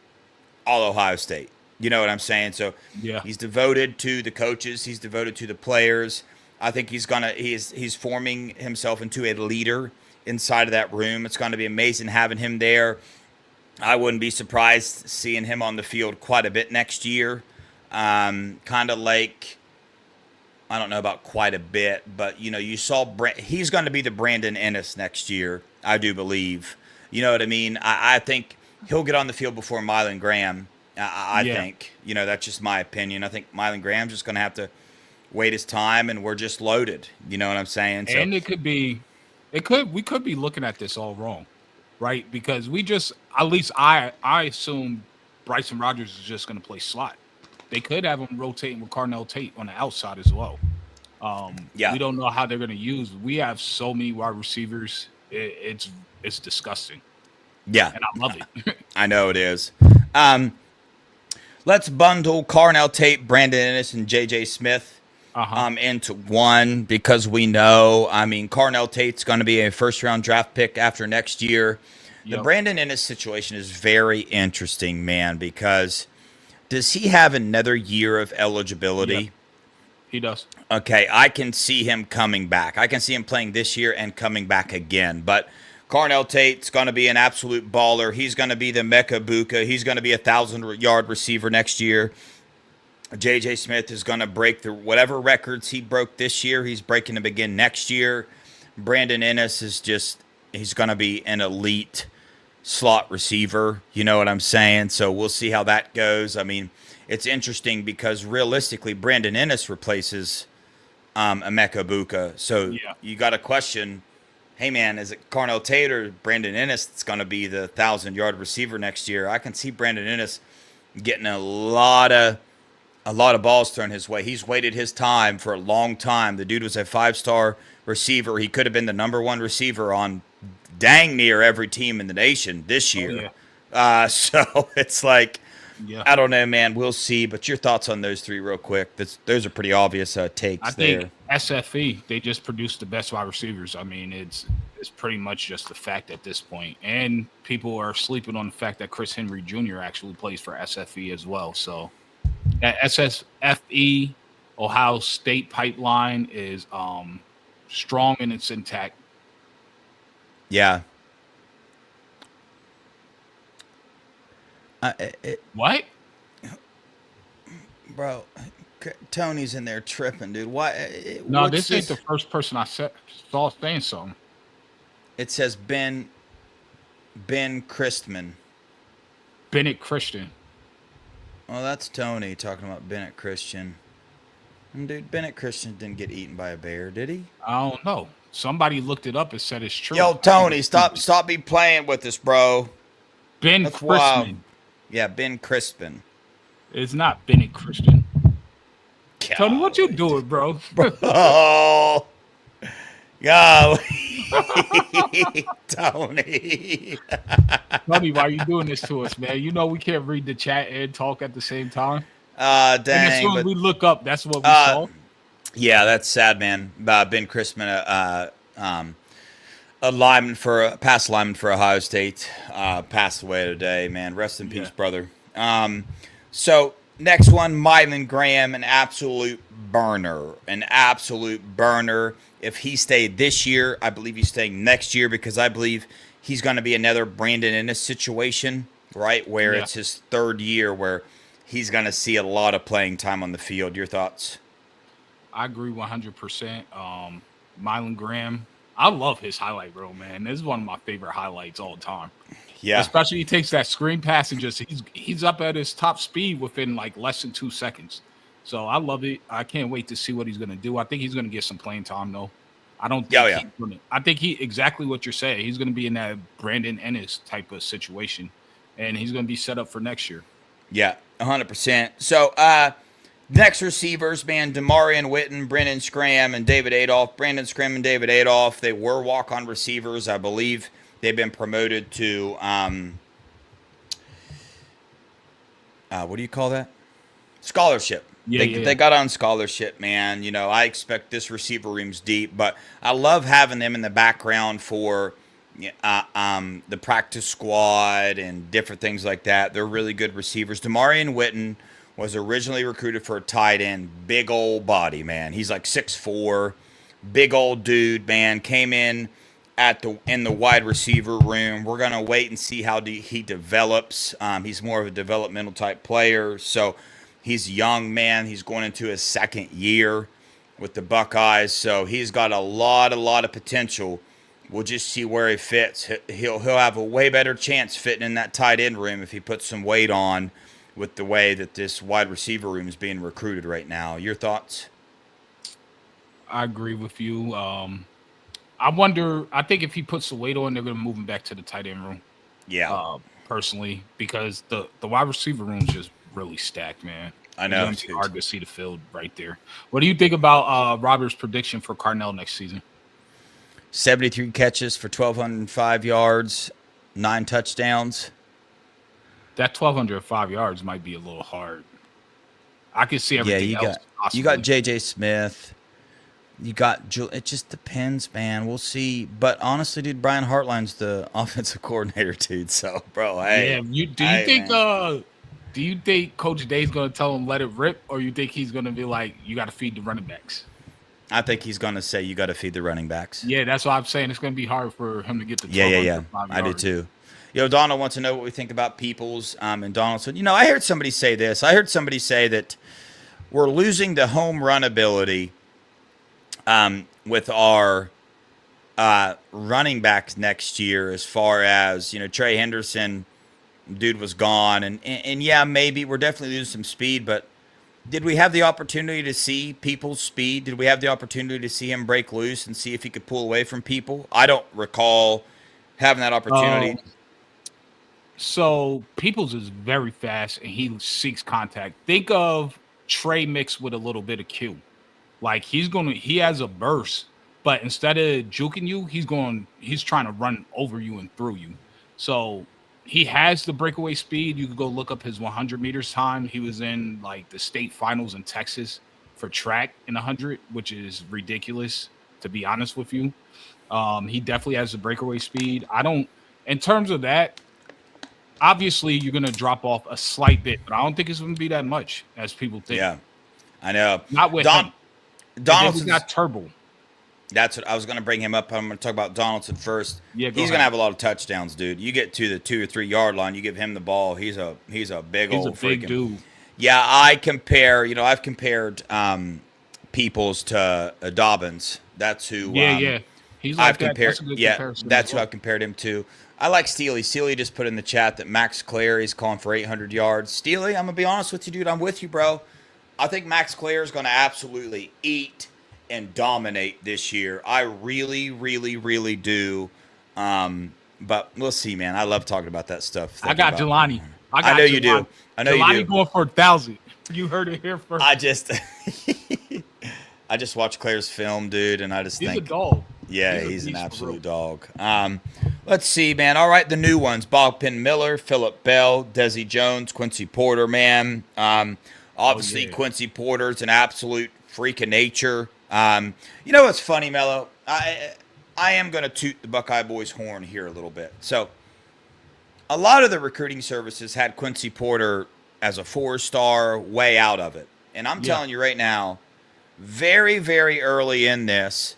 all Ohio State. You know what I'm saying? So he's devoted to the coaches. He's devoted to the players. I think he's forming himself into a leader inside of that room. It's going to be amazing having him there. I wouldn't be surprised seeing him on the field quite a bit next year. Kind of like, I don't know about quite a bit, but, you know, you saw he's going to be the Brandon Ennis next year, I do believe. You know what I mean? I think he'll get on the field before Mylan Graham. I think, you know, that's just my opinion. I think Mylan Graham's just going to have to wait his time, and we're just loaded. You know what I'm saying? So, and we could be looking at this all wrong, right? Because at least I assume Bryson Rogers is just going to play slot. They could have him rotating with Carnell Tate on the outside as well. We don't know how they're going to use. We have so many wide receivers. It's disgusting. Yeah, and I love it. I know it is. Let's bundle Carnell Tate, Brandon Ennis, and J.J. Smith into one, because we know, I mean, Carnell Tate's going to be a first-round draft pick after next year. Yep. The Brandon Ennis situation is very interesting, man, because does he have another year of eligibility? Yep. He does. Okay, I can see him coming back. I can see him playing this year and coming back again, but Carnell Tate's going to be an absolute baller. He's going to be the Mecca Buka. He's going to be a 1,000-yard receiver next year. J.J. Smith is going to break whatever records he broke this year. He's breaking them again next year. Brandon Ennis he's going to be an elite slot receiver. You know what I'm saying? So we'll see how that goes. I mean, it's interesting because realistically, Brandon Ennis replaces Emeka Buka. So you got to question, hey man, is it Carnell Tate or Brandon Ennis that's going to be the 1,000-yard receiver next year? I can see Brandon Ennis getting a lot of balls thrown his way. He's waited his time for a long time. The dude was a 5-star receiver. He could have been the number 1 receiver on dang near every team in the nation this year. So it's like, I don't know, man. We'll see. But your thoughts on those 3 real quick. Those are pretty obvious takes. I think SFE, they just produced the best wide receivers. I mean, it's pretty much just a fact at this point. And people are sleeping on the fact that Chris Henry Jr. actually plays for SFE as well. So that SFE Ohio State pipeline is strong and it's intact. Yeah. What? Bro, Tony's in there tripping, dude. Why? No, this ain't the first person I saw saying something. It says Ben Christman. Bennett Christian. Well, that's Tony talking about Bennett Christian. And dude, Bennett Christian didn't get eaten by a bear, did he? I don't know. Somebody looked it up and said it's true. Yo, Tony, stop be playing with us, bro. Ben That's Crispin. wild. Yeah, Ben Crispin. It's not Bennett Christian. Golly. Tony, what you doing, bro? Oh, golly. Tony. Tony, why are you doing this to us, man? You know we can't read the chat and talk at the same time. Dang. And as soon as we look up, that's what we saw. Yeah, that's sad, man. Ben Christman, a lineman past lineman for Ohio State, passed away today, man. Rest in peace, brother. So next one, Mylan Graham, an absolute burner. If he stayed this year, I believe he's staying next year because I believe he's going to be another Brandon Ennis situation, right? Where it's his 3rd year where he's going to see a lot of playing time on the field. Your thoughts? I agree 100%. Mylan Graham, I love his highlight reel, man. This is one of my favorite highlights all the time. Yeah. Especially he takes that screen pass and just he's up at his top speed within like less than 2 seconds. So I love it. I can't wait to see what he's going to do. I think he's going to get some playing time though. I don't think I think he exactly what you're saying. He's going to be in that Brandon Ennis type of situation and he's going to be set up for next year. Yeah, 100%. So, next receivers, man, Demarion Witten, Brendan Scram, and David Adolph. Brandon Scram and David Adolph, they were walk-on receivers. I believe they've been promoted to, what do you call that? Scholarship. They got on scholarship, man. You know, I expect this receiver room's deep, but I love having them in the background for the practice squad and different things like that. They're really good receivers. Demarion Witten was originally recruited for a tight end. Big old body, man. He's like 6'4", big old dude, man. Came in in the wide receiver room. We're gonna wait and see how he develops. He's more of a developmental type player. So he's young, man. He's going into his 2nd year with the Buckeyes. So he's got a lot of potential. We'll just see where he fits. He'll have a way better chance fitting in that tight end room if he puts some weight on with the way that this wide receiver room is being recruited right now. Your thoughts? I agree with you. I think if he puts the weight on, they're going to move him back to the tight end room. Yeah. Personally, because the wide receiver room is just really stacked, man. I know. It's hard to see the field right there. What do you think about Robert's prediction for Carnell next season? 73 catches for 1,205 yards, 9 touchdowns. That 1,205 yards might be a little hard. I can see everything else. You got J.J. Smith. You got it just depends, man. We'll see. But honestly, dude, Brian Hartline's the offensive coordinator, dude. So, bro, hey. Yeah, do you think Coach Day's going to tell him let it rip, or you think he's going to be like, you got to feed the running backs? I think he's going to say you got to feed the running backs. Yeah, that's what I'm saying. It's going to be hard for him to get the 1205 yards. I do too. Yo, Donald wants to know what we think about Peoples. And Donald said, I heard somebody say this. I heard somebody say that we're losing the home run ability with our running backs next year as far as, Trey Henderson, dude was gone. And yeah, maybe we're definitely losing some speed, but Did we have the opportunity to see people's speed? Did we have the opportunity to see him break loose and see if he could pull away from people? I don't recall having that opportunity. So Peoples is very fast and he seeks contact. Think of Trey mixed with a little bit of Q. Like he has a burst, but instead of juking you, he's trying to run over you and through you. So he has the breakaway speed. You could go look up his 100 meters time. He was in like the state finals in Texas for track in 100, which is ridiculous to be honest with you. He definitely has the breakaway speed. In terms of that, obviously you're going to drop off a slight bit, but I don't think it's going to be that much as people think. Yeah, I know. Not with him. Donaldson got Turbo. That's what I was going to bring him up. I'm going to talk about Donaldson first. Yeah, he's going to have a lot of touchdowns, dude. You get to the 2 or 3 yard line, you give him the ball. He's a big old freaking dude. Yeah, I've compared Peoples to Dobbins. That's who. Yeah. He's like I've compared. Comparison That's who I've compared him to. I like Steely. Steely just put in the chat that Max Clare is calling for 800 yards. Steely, I'm gonna be honest with you, dude. I'm with you, bro. I think Max Clare is gonna absolutely eat and dominate this year. I really, really, really do. But we'll see, man. I love talking about that stuff. I got Jelani. I know you do. I know Jelani you do. going for 1,000. You heard it here first. I just watched Claire's film, dude, and I just think he's a dog. Yeah, he's an absolute dog. Let's see, man. All right, the new ones: Bob Penn Miller, Phillip Bell, Desi Jones, Quincy Porter, man. Obviously, Quincy Porter's an absolute freak of nature. You know what's funny, Mello? I am going to toot the Buckeye Boys horn here a little bit. So, a lot of the recruiting services had Quincy Porter as a 4-star, way out of it. And I'm telling you right now, very, very early in this,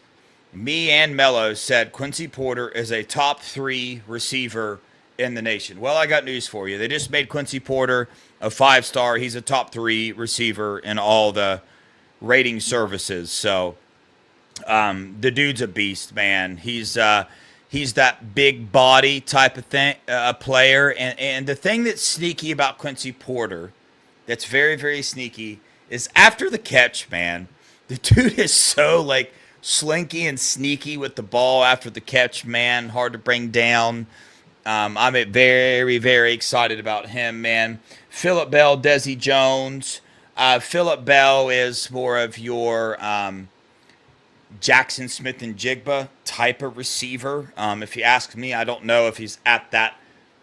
me and Mello said Quincy Porter is a top 3 receiver in the nation. Well, I got news for you. They just made Quincy Porter a 5-star. He's a top 3 receiver in all the rating services. So the dude's a beast, man. He's that big body type of thing, player. And the thing that's sneaky about Quincy Porter, that's very, very sneaky, is after the catch, man, the dude is so like slinky and sneaky with the ball after the catch, man. Hard to bring down. I'm very, very excited about him, man. Phillip Bell, Desi Jones. Phillip Bell is more of your Jackson Smith and Jigba type of receiver. If you ask me, I don't know if he's at that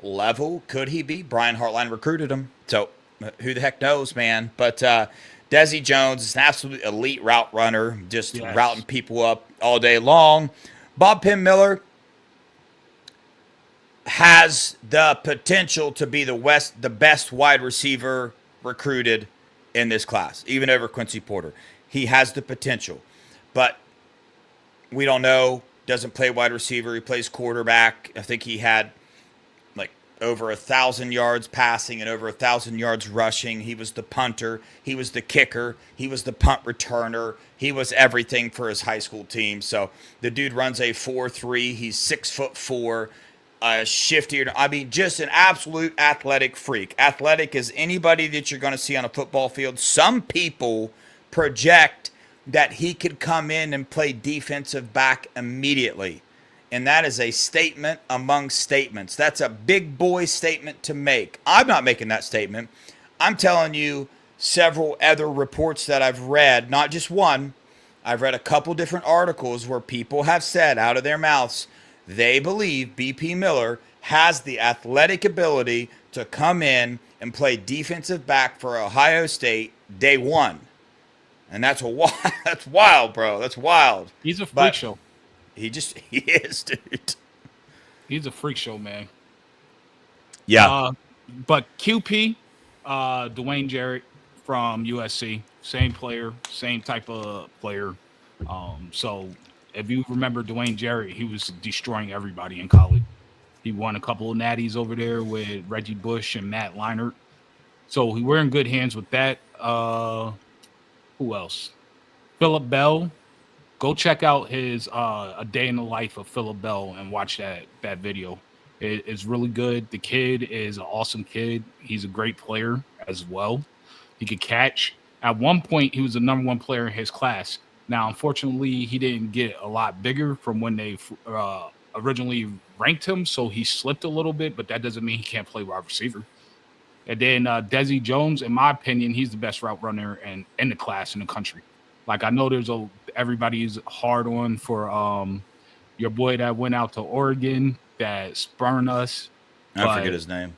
level. Could he be? Brian Hartline recruited him. So who the heck knows, man? But Desi Jones is an absolute elite route runner, just routing people up all day long. Bob Penn Miller has the potential to be the best wide receiver recruited in this class, even over Quincy Porter. He has the potential, but we don't know. Doesn't play wide receiver. He plays quarterback. I think he had like over 1,000 yards passing and over 1,000 yards rushing. He was the punter. He was the kicker. He was the punt returner. He was everything for his high school team. So the dude runs a 4.3. He's 6'4". Shiftier. I mean, just an absolute athletic freak. Athletic as anybody that you're going to see on a football field. Some people project that he could come in and play defensive back immediately. And that is a statement among statements. That's a big boy statement to make. I'm not making that statement. I'm telling you several other reports that I've read, not just one. I've read a couple different articles where people have said out of their mouths they believe BP Miller has the athletic ability to come in and play defensive back for Ohio State day one. And that's wild, bro. That's wild. He's a freak show. He is, dude. He's a freak show, man. Yeah. But QP, Dwayne Jarrett from USC, same player, same type of player. So if you remember Dwayne Jarrett, he was destroying everybody in college. He won a couple of natties over there with Reggie Bush and Matt Leinart. So we're in good hands with that. Who else? Phillip Bell. Go check out his A Day in the Life of Phillip Bell and watch that video. It's really good. The kid is an awesome kid. He's a great player as well. He could catch. At one point, he was the number one player in his class. Now, unfortunately, he didn't get a lot bigger from when they originally ranked him, so he slipped a little bit, but that doesn't mean he can't play wide receiver. And then Desi Jones, in my opinion, he's the best route runner in the class in the country. Like, I know everybody's hard on for your boy that went out to Oregon that spurned us. I forget his name.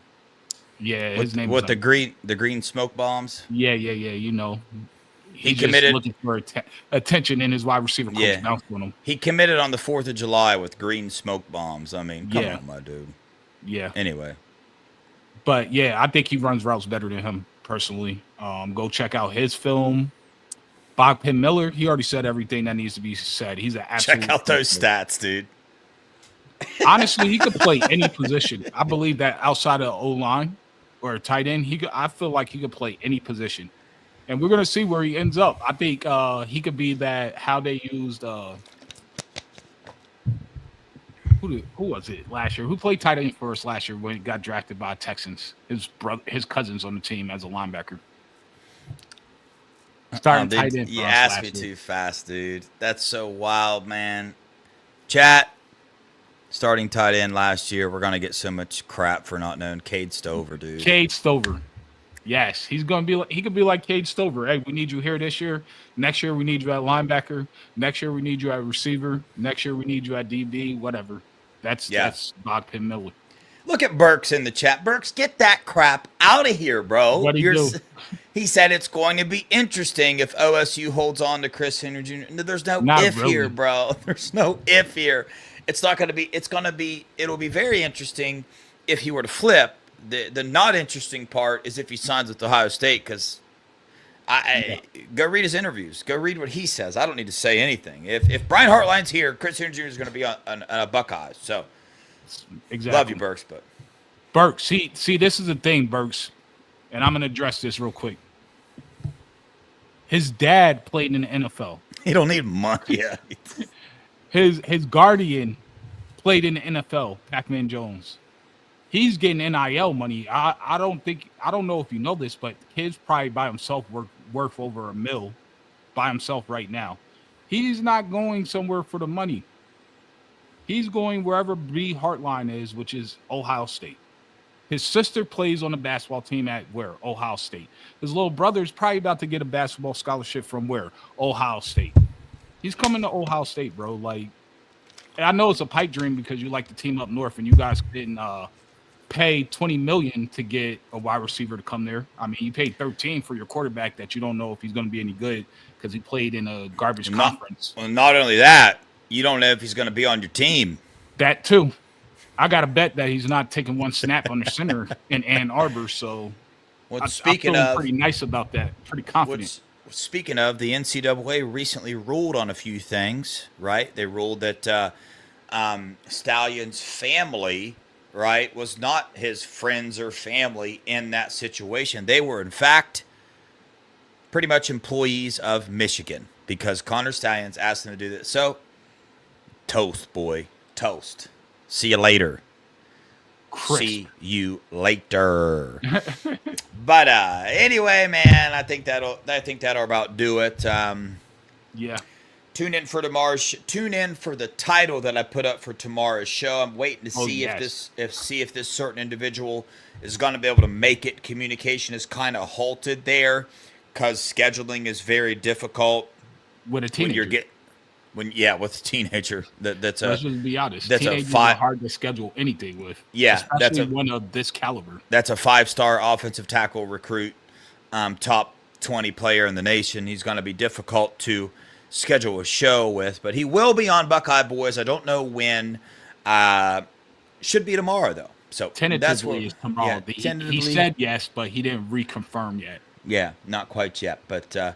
Yeah, his name. What the green smoke bombs? Yeah. You know, he committed looking for attention, in his wide receiver coach bounced on him. He committed on the 4th of July with green smoke bombs. I mean, come on, my dude. Yeah. Anyway, but yeah, I think he runs routes better than him personally. Go check out his film. Bogpin Miller, he already said everything that needs to be said. He's an absolute. Check out those stats, dude. Honestly, he could play any position. I believe that outside of O-line or tight end, I feel like he could play any position. And we're gonna see where he ends up. I think he could be that how they used who was it last year? Who played tight end for us last year when he got drafted by Texans? His cousins on the team as a linebacker. Starting tight end. You asked me too fast, dude. That's so wild, man. Chat. Starting tight end last year. We're gonna get so much crap for not knowing Cade Stover, dude. Cade Stover. Yes, he could be like Cade Stover. Hey, we need you here this year. Next year we need you at linebacker. Next year we need you at receiver. Next year we need you at DB. Whatever. That's Bogpin Miller. Look at Burks in the chat. Burks, get that crap out of here, bro. What do you do? He said it's going to be interesting if OSU holds on to Chris Henry Jr. There's no if here, bro. There's no if here. It's not going to be. It'll be very interesting if he were to flip. The not interesting part is if he signs with Ohio State, because go read his interviews. Go read what he says. I don't need to say anything. If Brian Hartline's here, Chris Henry Jr. is going to be on a Buckeyes. So exactly. Love you, Burks, but Burks. See, this is the thing, Burks, and I'm going to address this real quick. His dad played in the NFL. He don't need money. Yeah. His guardian played in the NFL, Pac-Man Jones. He's getting NIL money. I don't know if you know this, but the kid's probably by himself worth over $1 million by himself right now. He's not going somewhere for the money. He's going wherever B Hartline is, which is Ohio State. His sister plays on the basketball team at where? Ohio State. His little brother's probably about to get a basketball scholarship from where? Ohio State. He's coming to Ohio State, bro. Like, I know it's a pipe dream because you like the team up north and you guys didn't pay $20 million to get a wide receiver to come there. I mean, you paid $13 million for your quarterback that you don't know if he's going to be any good because he played in a garbage conference. Well, not only that, you don't know if he's going to be on your team. That too. I got to bet that he's not taking one snap under center in Ann Arbor. So, I'm feeling pretty nice about that. Pretty confident. Speaking of, the NCAA recently ruled on a few things, right? They ruled that Stallion's family, right, was not his friends or family in that situation. They were, in fact, pretty much employees of Michigan because Connor Stalions asked them to do this. So, toast, boy. Toast. See you later. Crisp. See you later. But anyway, man, I think that'll about do it. Yeah. Tune in for the title that I put up for tomorrow's show. I'm waiting to see if this certain individual is going to be able to make it. Communication is kind of halted there because scheduling is very difficult with a teenager. With a teenager. Let's just be honest. Teenagers are hard to schedule anything with. Yeah, especially one of this caliber. That's a 5-star offensive tackle recruit, top 20 player in the nation. He's going to be difficult to schedule a show with, but he will be on Buckeye Boys. I don't know when. Should be tomorrow though. So tentatively is tomorrow. Yeah, he said yes, but he didn't reconfirm yet. Yeah, not quite yet, but.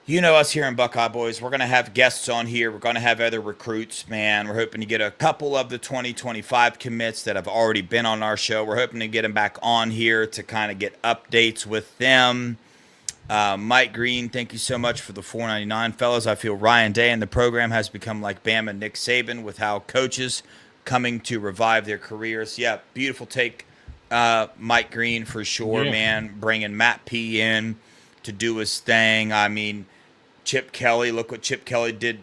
You know us here in Buckeye Boys. We're going to have guests on here. We're going to have other recruits, man. We're hoping to get a couple of the 2025 commits that have already been on our show. We're hoping to get them back on here to kind of get updates with them. Mike Green, thank you so much for the $4.99. Fellas, I feel Ryan Day and the program has become like Bam and Nick Saban with how coaches coming to revive their careers. Yeah, beautiful take, Mike Green, for sure, man. Bringing Matt P in. to do his thing. I mean, Chip Kelly, look what Chip Kelly did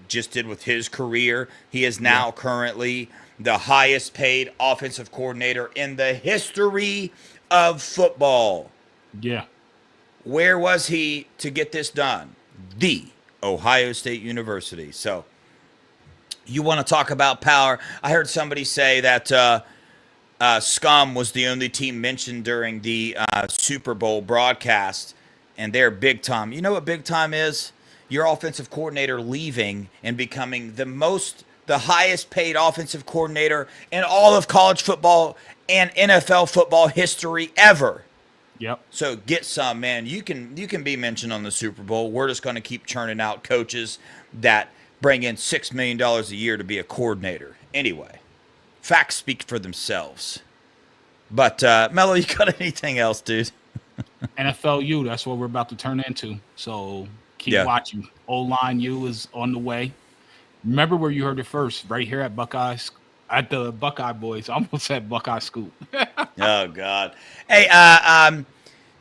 with his career. He is now currently the highest paid offensive coordinator in the history of football. Yeah. Where was he to get this done? The Ohio State University. So you want to talk about power? I heard somebody say that Scum was the only team mentioned during the Super Bowl broadcast, and they're big time. You know what big time is? Your offensive coordinator leaving and becoming the highest paid offensive coordinator in all of college football and NFL football history ever. Yep. So get some, man. You can be mentioned on the Super Bowl. We're just going to keep churning out coaches that bring in $6 million a year to be a coordinator. Anyway, facts speak for themselves. But Mello, you got anything else, dude? NFLU, that's what we're about to turn into. So keep watching. O-Line U is on the way. Remember where you heard it first, right here at Buckeyes, at the Buckeye Boys. I almost said Buckeye Scoop. Oh God. Hey,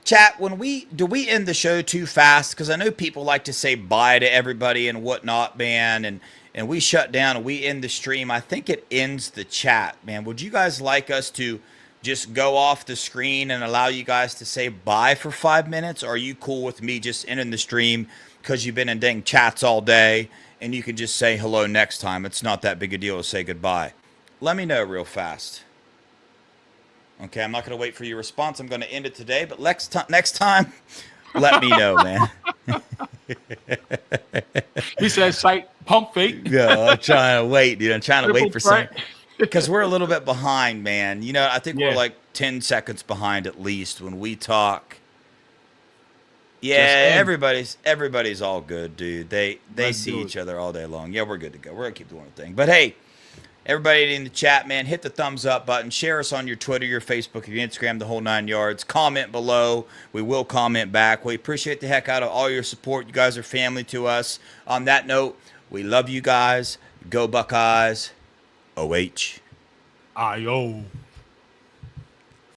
chat. Do we end the show too fast? Because I know people like to say bye to everybody and whatnot, man. And we shut down and we end the stream. I think it ends the chat, man. Would you guys like us to just go off the screen and allow you guys to say bye for 5 minutes? Or are you cool with me just ending the stream because you've been in dang chats all day and you can just say hello next time? It's not that big a deal to say goodbye. Let me know real fast. Okay, I'm not going to wait for your response. I'm going to end it today, but next time, let me know, man. He said, "Sight pump fake." Yeah, I'm trying to wait, dude. I'm trying to wait for some, because we're a little bit behind, man. You know, I think we're like 10 seconds behind at least when we talk. Yeah, everybody's all good, dude. They see each other all day long. Yeah, we're good to go. We're gonna keep doing the thing. But hey, everybody in the chat, man, hit the thumbs up button. Share us on your Twitter, your Facebook, your Instagram, the whole 9 yards. Comment below. We will comment back. We appreciate the heck out of all your support. You guys are family to us. On that note, we love you guys. Go Buckeyes. OH. I-O.